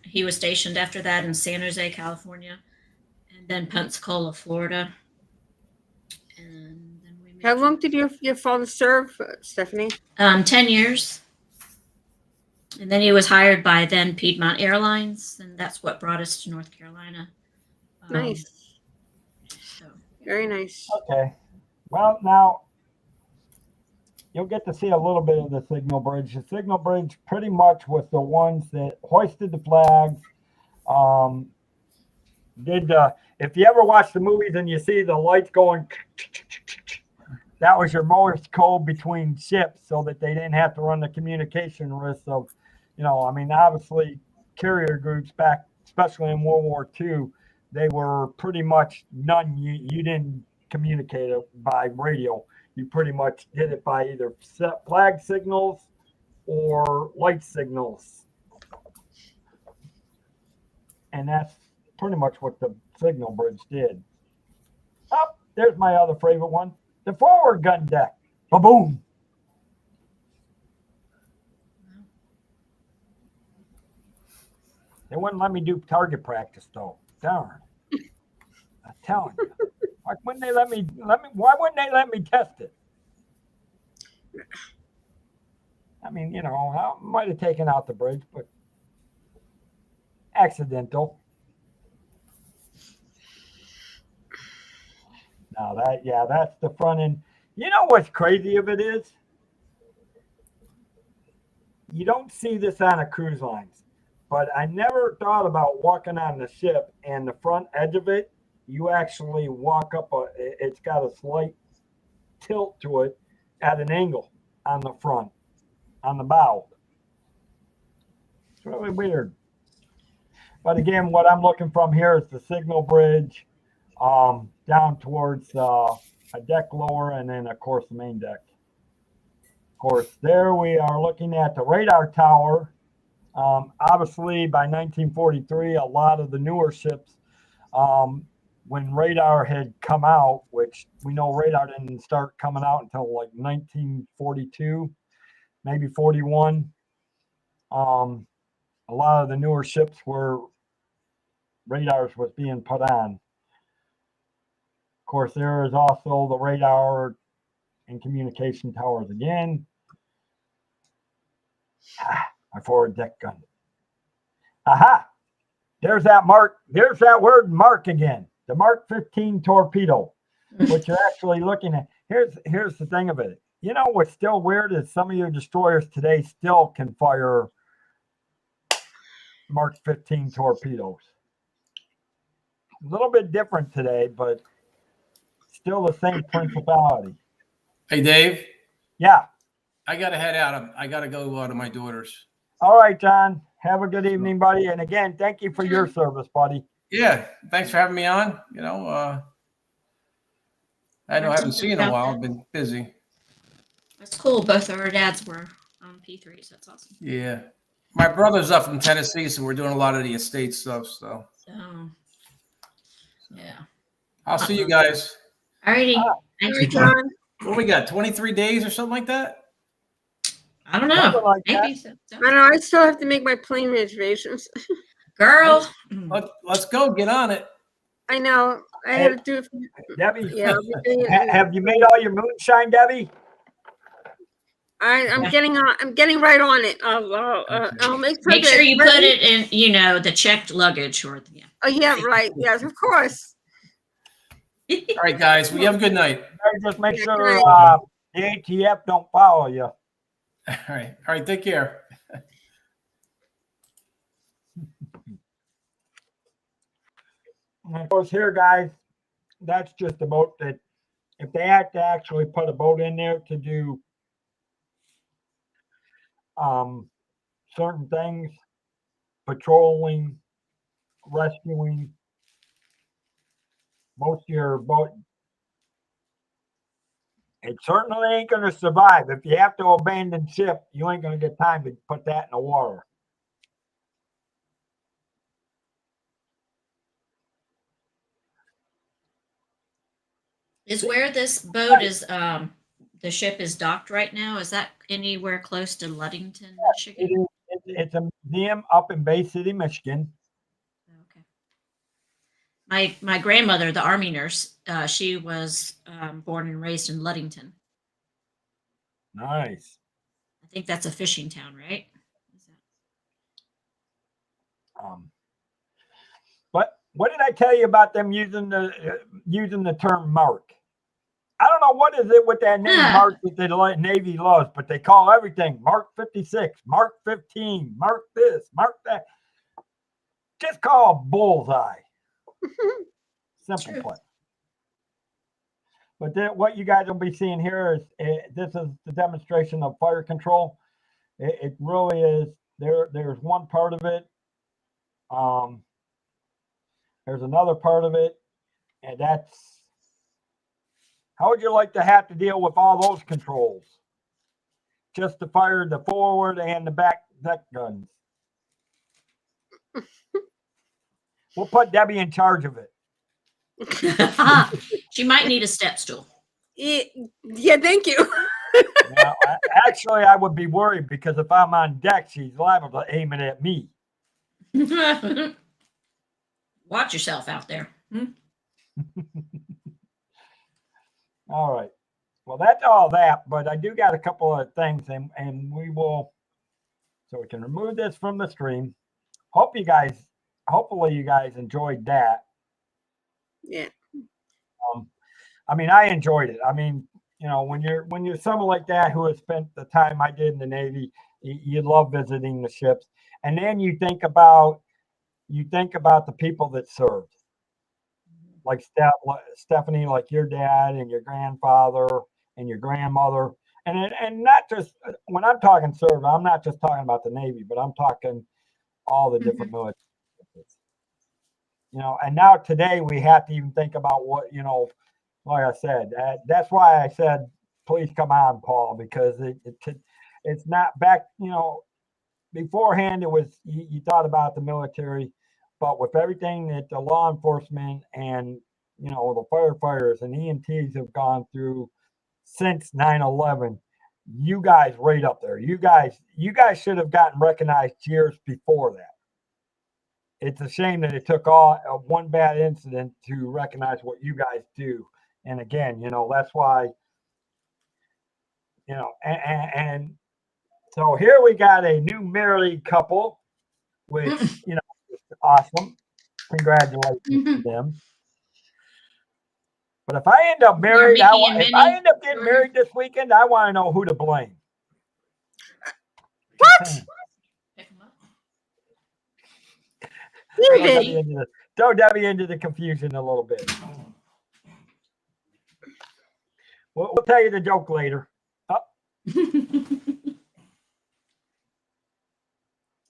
he was stationed after that in San Jose, California, and then Pensacola, Florida. And then we moved How long did your father serve, Stephanie? 10 years. And then he was hired by then Piedmont Airlines, and that's what brought us to North Carolina. Nice. So Very nice. Okay. Well, now you'll get to see a little bit of the signal bridge. The signal bridge pretty much was the ones that hoisted the flags. If you ever watch the movies and you see the lights going, that was your Morse code between ships so that they didn't have to run the communication risk of, I mean, obviously carrier groups back, especially in World War II, they were pretty much none. You didn't communicate it by radio. You pretty much did it by either flag signals or light signals. And that's pretty much what the signal bridge did. Oh, there's my other favorite one. The forward gun deck. Ba-boom. They wouldn't let me do target practice though. Darn. I'm telling you. Why wouldn't they let me why wouldn't they let me test it? I mean, I might have taken out the bridge, but accidental. Now that's the front end. You know what's crazy of it is? You don't see this on a cruise lines, but I never thought about walking on the ship and the front edge of it. You actually walk up it's got a slight tilt to it at an angle on the front, on the bow. It's really weird. But again, what I'm looking from here is the signal bridge down towards a deck lower, and then of course the main deck. Of course, there we are looking at the radar tower. Obviously, by 1943, a lot of the newer ships, when radar had come out, which we know radar didn't start coming out until like 1942, maybe 41. A lot of the newer ships were radars was being put on. Of course, there is also the radar and communication towers again. My forward deck gun. Aha! There's that mark. There's that word mark again. The Mark 15 torpedo, which you're actually looking at. Here's the thing of it. You know what's still weird is some of your destroyers today still can fire Mark 15 torpedoes. A little bit different today, but still the same principality. Hey, Dave. Yeah. I got to head out. I got to go to my daughter's. All right, John. Have a good evening, buddy. And again, thank you for your service, buddy. Yeah. Thanks for having me on. I haven't seen you in a while. I've been busy. that's cool. Both of our dads were on P3s. That's awesome. Yeah. My brother's up from Tennessee, so we're doing a lot of the estate stuff. So So, yeah. I'll see you guys. Alrighty. Ah, Thanks. Hi, John. What we got? 23 days or something like that? I don't Something know. like Maybe so. I know. I still have to make my plane reservations. Girl. Let's go. Get on it. I know. I Hey, had to do it. Debbie, Yeah. I'll be doing it. have you made all your moonshine, Debbie? I'm getting on. I'm getting right on it. I'll make sure. Make sure that you it's put ready. it in, the checked luggage or yeah. Oh yeah, right. Yes, of course. All right, guys. We have a good night. Just make Yeah, sure good night. the ATF don't follow you. All right. All right. Take care. And of course, here, guys, that's just a boat that if they had to actually put a boat in there to do certain things, patrolling, rescuing, most of your boat, it certainly ain't going to survive. If you have to abandon ship, you ain't going to get time to put that in the water. Is where this boat is the ship is docked right now? Is that anywhere close to Ludington, Michigan? It's a museum up in Bay City, Michigan. Okay. My grandmother, the Army nurse, she was born and raised in Ludington. Nice. I think that's a fishing town, right? But what did I tell you about them using the term mark? I don't know what is it with that name mark that the Navy loves, but they call everything Mark 56, Mark 15, Mark this, Mark that. Just call a bullseye. Simple play. But then what you guys will be seeing here is this is the demonstration of fire control. It really is. There's one part of it. There's another part of it, and that's how would you like to have to deal with all those controls? Just to fire the forward and the back deck guns. We'll put Debbie in charge of it. She might need a step stool. Yeah, thank you. Now, actually, I would be worried because if I'm on deck, she's liable to aim it at me. Watch yourself out there. All right. Well, that's all that, but I do got a couple of things, and we will, so we can remove this from the stream. Hopefully you guys enjoyed that. Yeah. I mean, I enjoyed it. I mean, when you're someone like that who has spent the time I did in the Navy, you love visiting the ships, and then you think about the people that served, like Stephanie, like your dad and your grandfather and your grandmother, and not just when I'm talking serve, I'm not just talking about the Navy, but I'm talking all the different military. And now today we have to even think about what like I said, that's why I said, please come on, Paul, because it's not back, beforehand it was, you thought about the military, but with everything that the law enforcement and, the firefighters and EMTs have gone through since 9/11, you guys right up there. You guys should have gotten recognized years before that. It's a shame that it took one bad incident to recognize what you guys do. And again, that's why, and so here we got a new married couple, which, is awesome. Congratulations to them. But if I end up married, if I end up getting married this weekend, I want to know who to blame. What? Throw Debbie into the confusion a little bit. We'll tell you the joke later.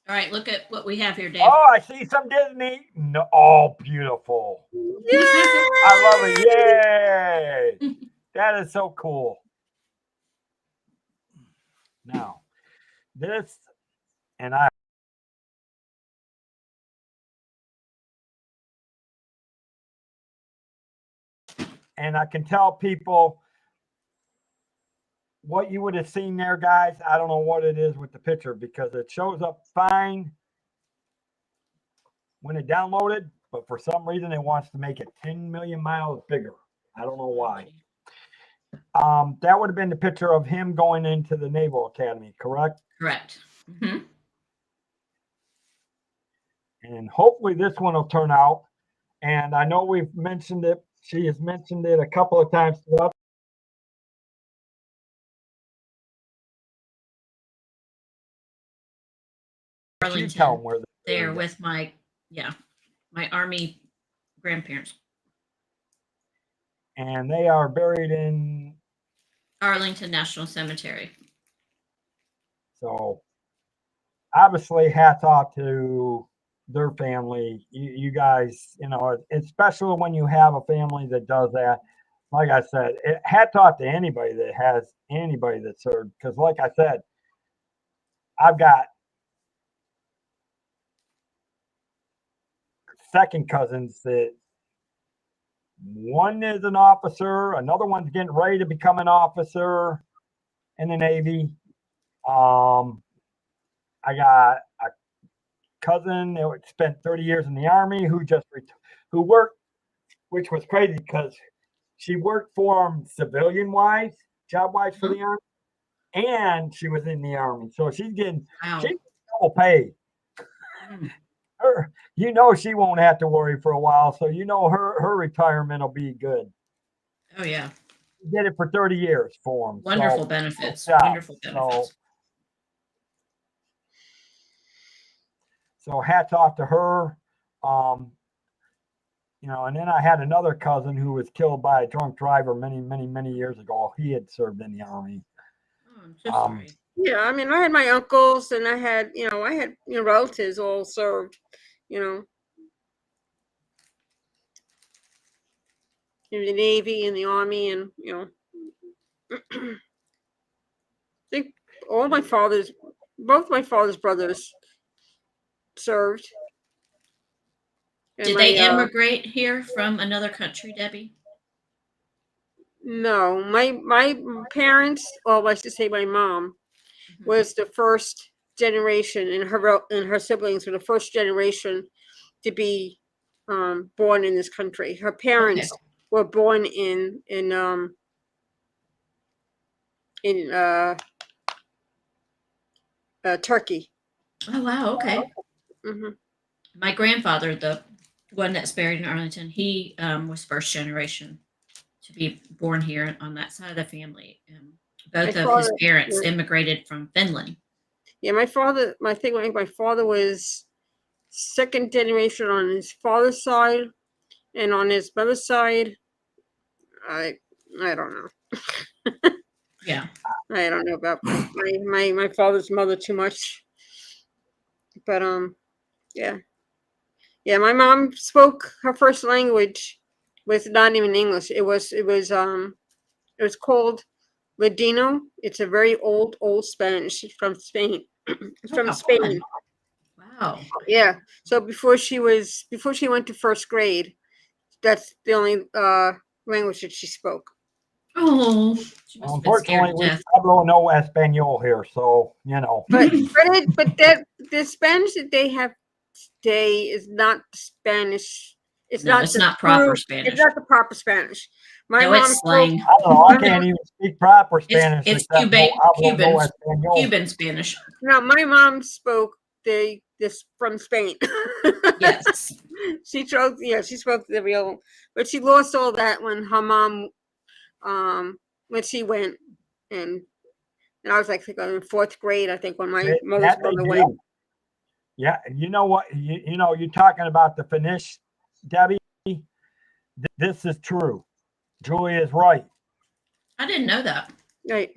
All right, look at what we have here, Dave. Oh, I see some Disney. No, oh, beautiful. Yay! I love it. Yay. That is so cool. Now, this, and I and I can tell people what you would have seen there, guys. I don't know what it is with the picture because it shows up fine when it downloaded, but for some reason it wants to make it 10 million miles bigger. I don't know why. That would have been the picture of him going into the Naval Academy, correct? Correct. Mm-hmm. And hopefully this one will turn out. And I know we've mentioned it. She has mentioned it a couple of times throughout. You tell them where They're with my Army grandparents. And they are buried in Arlington National Cemetery. So obviously hats off to their family. You guys, you know, it's special when you have a family that does that. Like I said, hats off to anybody that has anybody that served. Because like I said, I've got second cousins that one is an officer, another one's getting ready to become an officer in the Navy. I got a cousin that spent 30 years in the Army who worked, which was crazy because she worked for him civilian wise, job wise for the Army, and she was in the Army. So she's getting double pay. Her, you know, she won't have to worry for a while. So you know her retirement will be good. Oh yeah. She did it for 30 years for him. Wonderful benefits. Wonderful benefits. So hats off to her. You know, and then I had another cousin who was killed by a drunk driver many years ago. He had served in the Army. Oh, I'm so sorry. Yeah, I mean, I had my uncles and I had relatives all served, in the Navy and the Army, and I think both my father's brothers served. And Did they immigrate here from another country, Debbie? No, my parents, well, I should say my mom, was the first generation, and her siblings were the first generation to be born in this country. Her parents were born in Turkey. Oh wow, okay. Mm-hmm. My grandfather, the one that's buried in Arlington, he was first generation to be born here on that side of the family. Both of his parents immigrated from Finland. Yeah, my father was second generation on his father's side, and on his mother's side, I don't know. Yeah, I don't know about my father's mother too much, but yeah. My mom spoke her first language was not even English. It was called Ladino. It's a very old Spanish. It's from Spain. It's from Spain. Wow. Yeah. So before she went to first grade, that's the only language that she spoke. Oh. Unfortunately, we don't know Espanol here, so you know. But the Spanish that they have today is not Spanish. It's not proper Spanish. It's not the proper Spanish. It's slang. I can't even speak proper Spanish. It's Cuban Spanish. No, my mom spoke this from Spain. Yes. She spoke the real, but she lost all that when her mom, when she went, and I was like in fourth grade, I think, when my mother's brother went. Yeah, you know what? You know, you're talking about the Finnish, Debbie. This is true. Julia is right. I didn't know that. Right.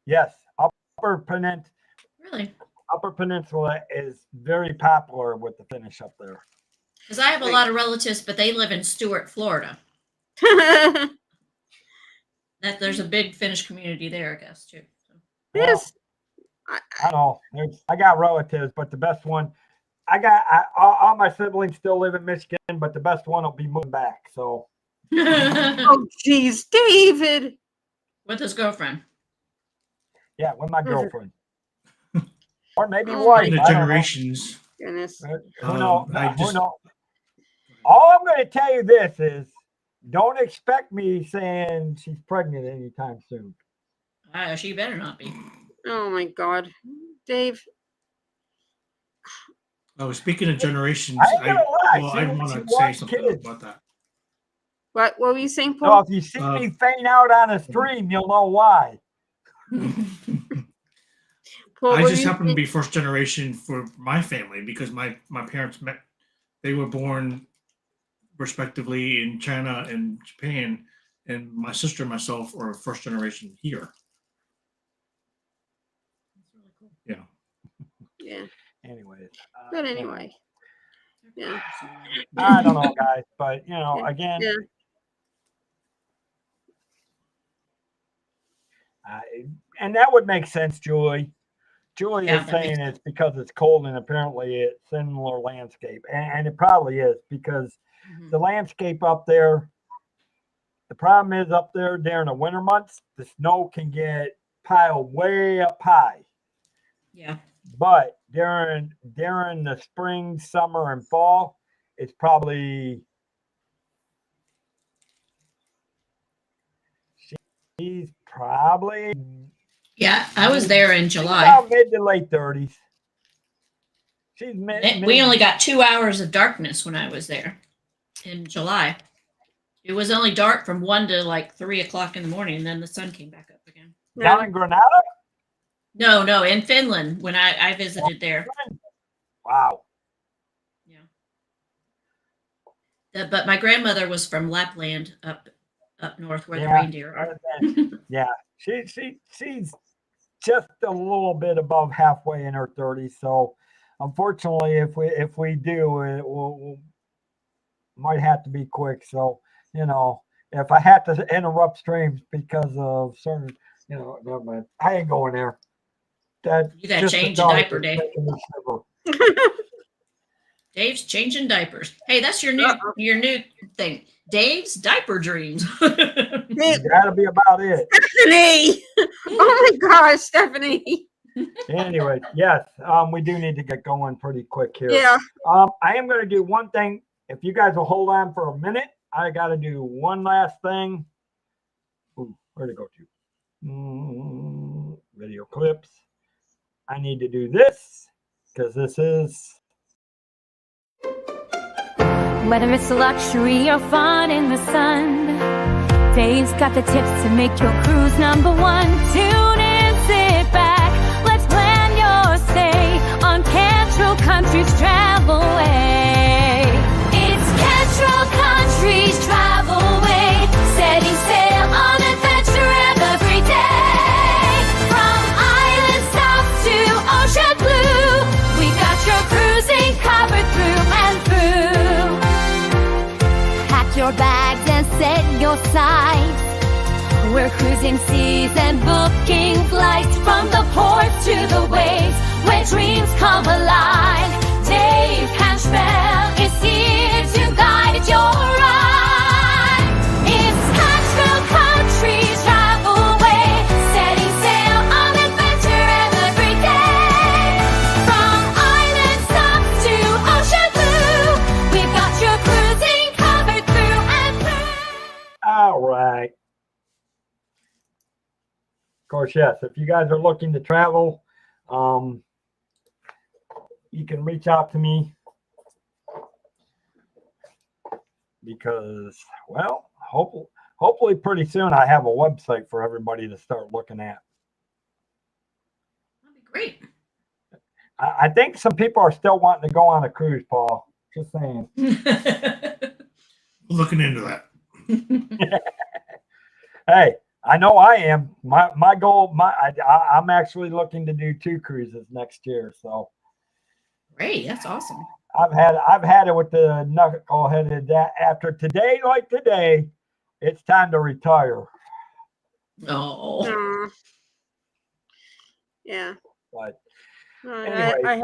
Yes, Upper Peninsula is very popular with the Finnish up there. Because I have a lot of relatives, but they live in Stuart, Florida. That there's a big Finnish community there, I guess, too. So. Yes. I know. I got relatives, but the best one, all my siblings still live in Michigan, but the best one will be moving back. So Oh, geez, David. With his girlfriend. Yeah, with my girlfriend. Or maybe Oh, wife. In the I don't know. generations, Goodness. Who knows? I Who just knows? All I'm going to tell you this is, don't expect me saying she's pregnant anytime soon. She better not be. Oh my God, Dave. oh, speaking of generations, I ain't gonna lie. well, She- I she want to say wants something kids. about that. What were you saying, So Paul? if you see me faint out on a stream, you'll know why. Paul, I what just were you happen to saying? be first generation for my family because my parents met. They were born respectively in China and Japan, and my sister and myself are first generation here. Yeah. Yeah, Anyways. but anyway, yeah, I don't know, guys, but Yeah. again, yeah. and that would make sense, Julie. Julie Yeah, is that makes saying it's because it's cold and apparently it's similar landscape, and it probably is because the landscape up there. The problem is up there during the winter months, the snow can get piled way up high. Yeah. But during the spring, summer, and fall, it's probably she's probably Yeah, I was there in July. about mid to late 30s. She's We only got 2 hours of darkness when I was there in July. It was only dark from 1 to like 3 o'clock in the morning, and then the sun came back up again. down in Granada. No, in Finland when I visited there. Wow. Yeah. But my grandmother was from Lapland up north where the Yeah, reindeer are. Yeah, she's just a little bit above halfway in her 30s. So, unfortunately, if we do, we'll might have to be quick. So, if I had to interrupt streams because of certain, never mind. I ain't going there. That You gotta just change the a thought diaper, is Dave. making me shiver. Dave's changing diapers. Hey, that's your new thing. Dave's diaper dreams. That'll be about it. Stephanie. Oh my gosh, Stephanie. Anyway, yes, we do need to get going pretty quick here. Yeah. I am going to do one thing. If you guys will hold on for a minute, I got to do one last thing. Ooh, where'd it go to? Video clips. I need to do this because this is. Whether it's luxury or fun in the sun, Dave's got the tips to make your cruise number one. Tune in, sit back, let's plan your stay on Cantrell Country's Travel Way. It's Cantrell Country's Travel Way, setting sail on adventure every day. From island south to ocean blue, we got your cruising covered through and through. Pack your bags and set your sights. We're cruising seas and booking flights from the ports to the waves where dreams come alive. Dave Cantrell is here to guide your ride. It's Cantrell Country's Travel Way, setting sail on adventure every day. From island south to ocean blue, we've got your cruising covered through and through. All right. Of course, yes. If you guys are looking to travel, you can reach out to me because, well, hopefully pretty soon I have a website for everybody to start looking at. That'd be great. I think some people are still wanting to go on a cruise, Paul. Just saying. Looking into that. Hey, I know I am. My goal, I'm actually looking to do 2 cruises next year. So Great, that's awesome. I've had it with the knuckleheaded that after today, like today, it's time to retire. Oh, Yeah. But I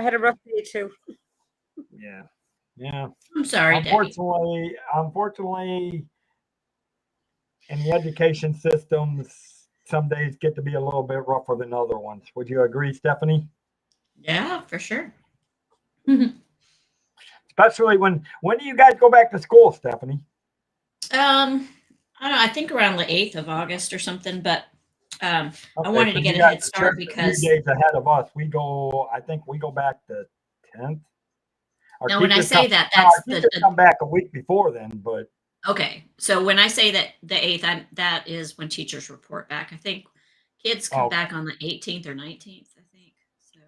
had a rough day too. yeah. I'm sorry, Debbie. Unfortunately, and the education systems some days get to be a little bit rougher than other ones. Would you agree, Stephanie? Yeah, for sure. Especially when do you guys go back to school, Stephanie? I don't know. I think around the 8th of August or something, but I Okay, wanted so to you get a guys head are start just a few because days ahead of us. I think we go back the 10th. Our now when I teachers say come, that, our that's teachers come back a week before then, but okay. So when I say that the 8th, that is when teachers report back. I think kids come oh, back on the 18th or 19th, I think. So,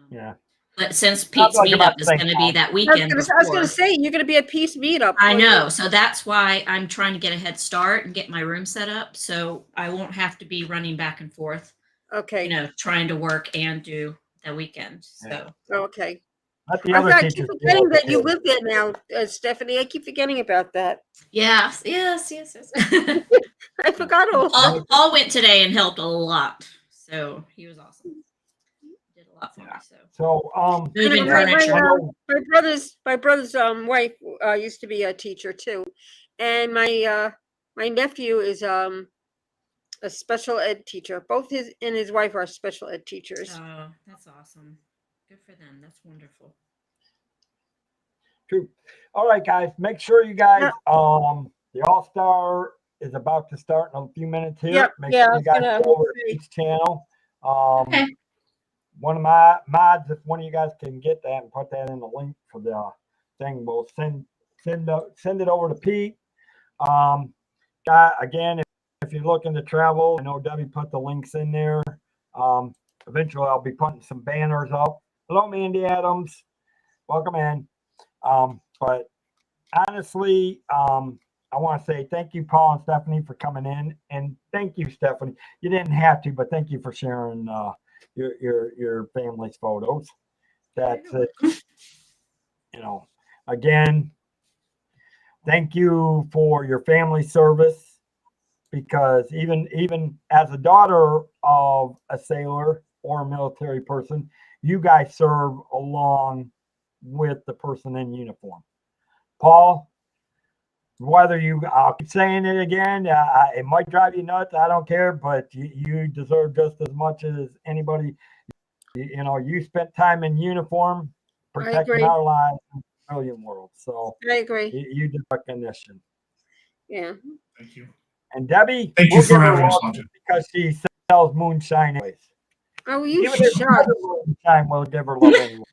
yeah. but since Sounds Pete's like about meetup the is same going to be time. that I was weekend gonna, I was gonna before, say you're gonna be at Peace Meetup. I Well, know. So that's why I'm trying to get a head start and get my room set up so I won't have to be running back and forth, Okay. trying to work and do the weekend. Yeah. So, Okay. Let the I other keep teachers deal forgetting with it that you too. live there now, Stephanie. I keep forgetting about that. yes. I forgot all. Paul went today and helped a lot. So he was awesome. Did a lot for me. Yeah. So So moving yeah, furniture. I know, My brother's wife used to be a teacher too, and my nephew is a special ed teacher. Both his and his wife are special ed teachers. Oh, that's awesome. Good for them. That's wonderful. true. All right, guys, make sure you guys, Yeah. the All-Star is about to start in a few minutes here. Yeah, Make yeah, sure I you was guys gonna go over to say. each channel. Okay. One of my mods, if one of you guys can get that and put that in the link for the thing, we'll send it over to Pete. Again, if you're looking to travel, I know Debbie put the links in there. Eventually, I'll be putting some banners up. Hello, Mandy Adams. Welcome in. But honestly, I want to say thank you, Paul and Stephanie, for coming in, and thank you, Stephanie. You didn't have to, but thank you for sharing your family's photos. That's it. Again, thank you for your family service, because even as a daughter of a sailor or a military person, you guys serve along with the person in uniform. Paul, whether I'll keep saying it again, it might drive you nuts, I don't care, but you deserve just as much as anybody. You spent time in uniform protecting agree. our lives in the civilian world, so I agree. you deserve recognition. Yeah. Thank you. And Debbie, Thank you we'll for give her having us love on, Jim. because she sells moonshine anyways. Oh, you Even if shut. moonshine, we'll give her love anyway.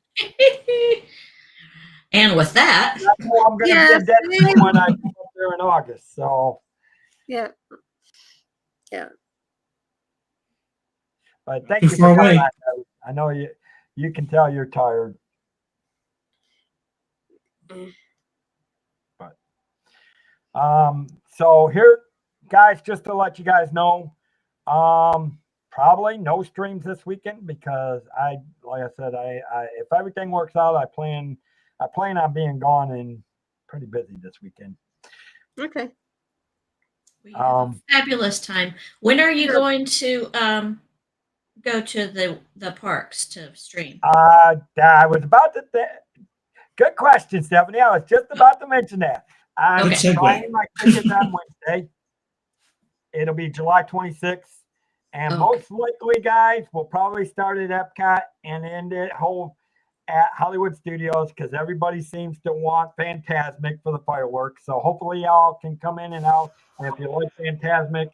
And with that, I know I'm going to Yes, be a dead when I come up there in August. So, yeah. but thank Too you far for coming away. on. I know you can tell you're tired. But so here, guys, just to let you guys know, probably no streams this weekend because like I said, if everything works out, I plan on being gone and pretty busy this weekend. Okay. we have a fabulous time. When are you Yeah. going to go to the parks to stream? I was about to. Good question, Stephanie. I was just about to mention that. I'm Good segue. buying my tickets on Wednesday. It'll be July 26th. And Okay. most likely, guys, we'll probably start at Epcot and end it at Hollywood Studios because everybody seems to want Fantasmic for the fireworks. So hopefully y'all can come in and out. And if you like Fantasmic,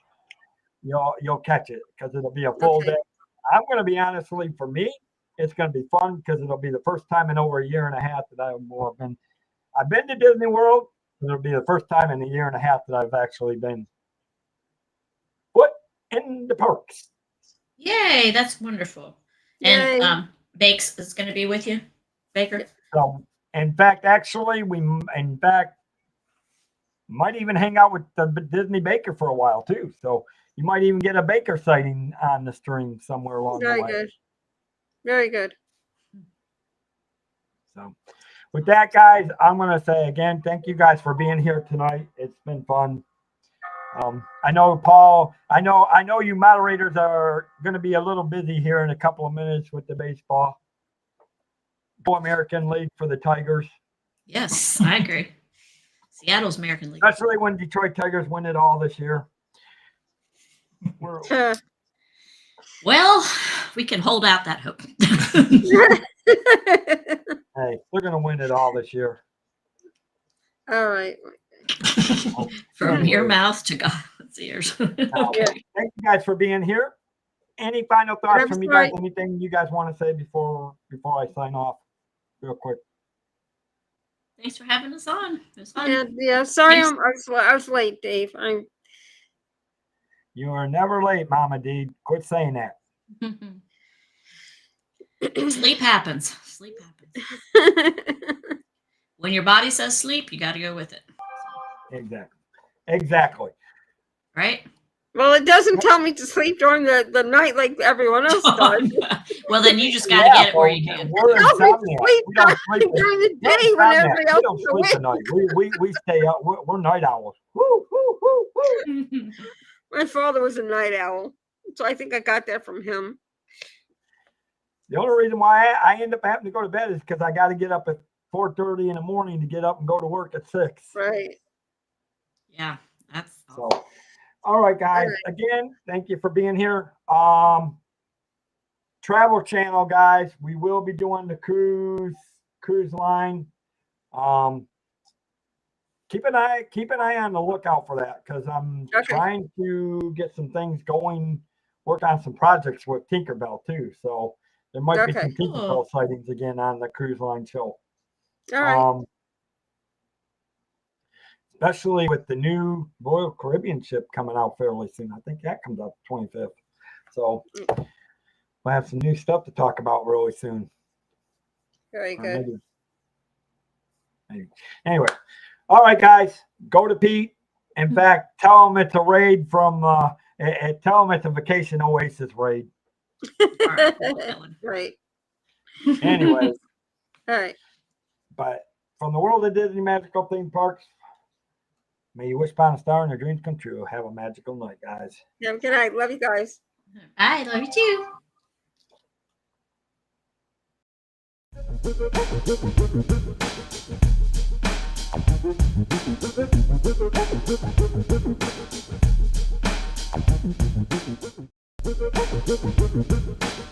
you'll catch it because it'll be a full Okay. day. I'm going to be honestly, for me, it's going to be fun because it'll be the first time in over a year and a half that I've been to Disney World. It'll be the first time in a year and a half that I've actually been put in the parks. Yay, that's wonderful. Yay. And Bakes is going to be with you, Baker. So, in fact, actually, we might even hang out with the Disney Baker for a while too. So you might even get a Baker sighting on the stream somewhere along Very the way. good. Very good. So with that, guys, I'm going to say again, thank you guys for being here tonight. It's been fun. I know, Paul, I know you moderators are going to be a little busy here in a couple of minutes with the baseball. American League for the Tigers. Yes, I agree. Seattle's American League. especially when Detroit Tigers win it all this year. We're, Well, we can hold out that hope. hey, they're going to win it all this year. All right. From your mouth to God's ears. Now, Yeah. thank you guys for being here. Any final thoughts I'm from you guys? sorry. Anything you guys want to say before I sign off real quick? Thanks for having us on. It was fun. Yeah. Sorry, Thanks. I was late, Dave. You are never late, Mama D. Quit saying that. Sleep happens. Sleep happens. When your body says sleep, you got to go with it. Exactly. Right? Well, it doesn't tell me to sleep during the night like everyone else does. Well, then you just got to get it where you can. We're It tells me to insomniacs. sleep We don't sleep. during the We're day when insomniacs. everybody We else don't is sleep at awake. night. We stay up. We're night owls. Woo, woo, woo, woo. My father was a night owl, so I think I got that from him. The only reason why I end up having to go to bed is because I got to get up at 4:30 in the morning to get up and go to work at 6. Right. Yeah, that's So, all right, guys. All Again, thank you for being here. Travel Channel, guys. We will be doing the cruise line. Keep an eye on the lookout for that, because I'm Okay. trying to get some things going, work on some projects with Tinkerbell too. So there might be Okay. some Tinkerbell sightings again on the cruise line show. All right. Especially with the new Royal Caribbean ship coming out fairly soon. I think that comes out the 25th. So we'll have some new stuff to talk about really soon. Very Or good. maybe. Anyway, all right, guys, go to Pete. In fact, tell him it's a raid from. Tell him it's a Vacation Oasis raid. all right. We'll tell him. Right. Anyway, All right. but from the world of Disney magical theme parks, may you wish upon a star and your dreams come true. Have a magical night, guys. Yeah, good night. Love you guys. Bye. Love you too. Thank you.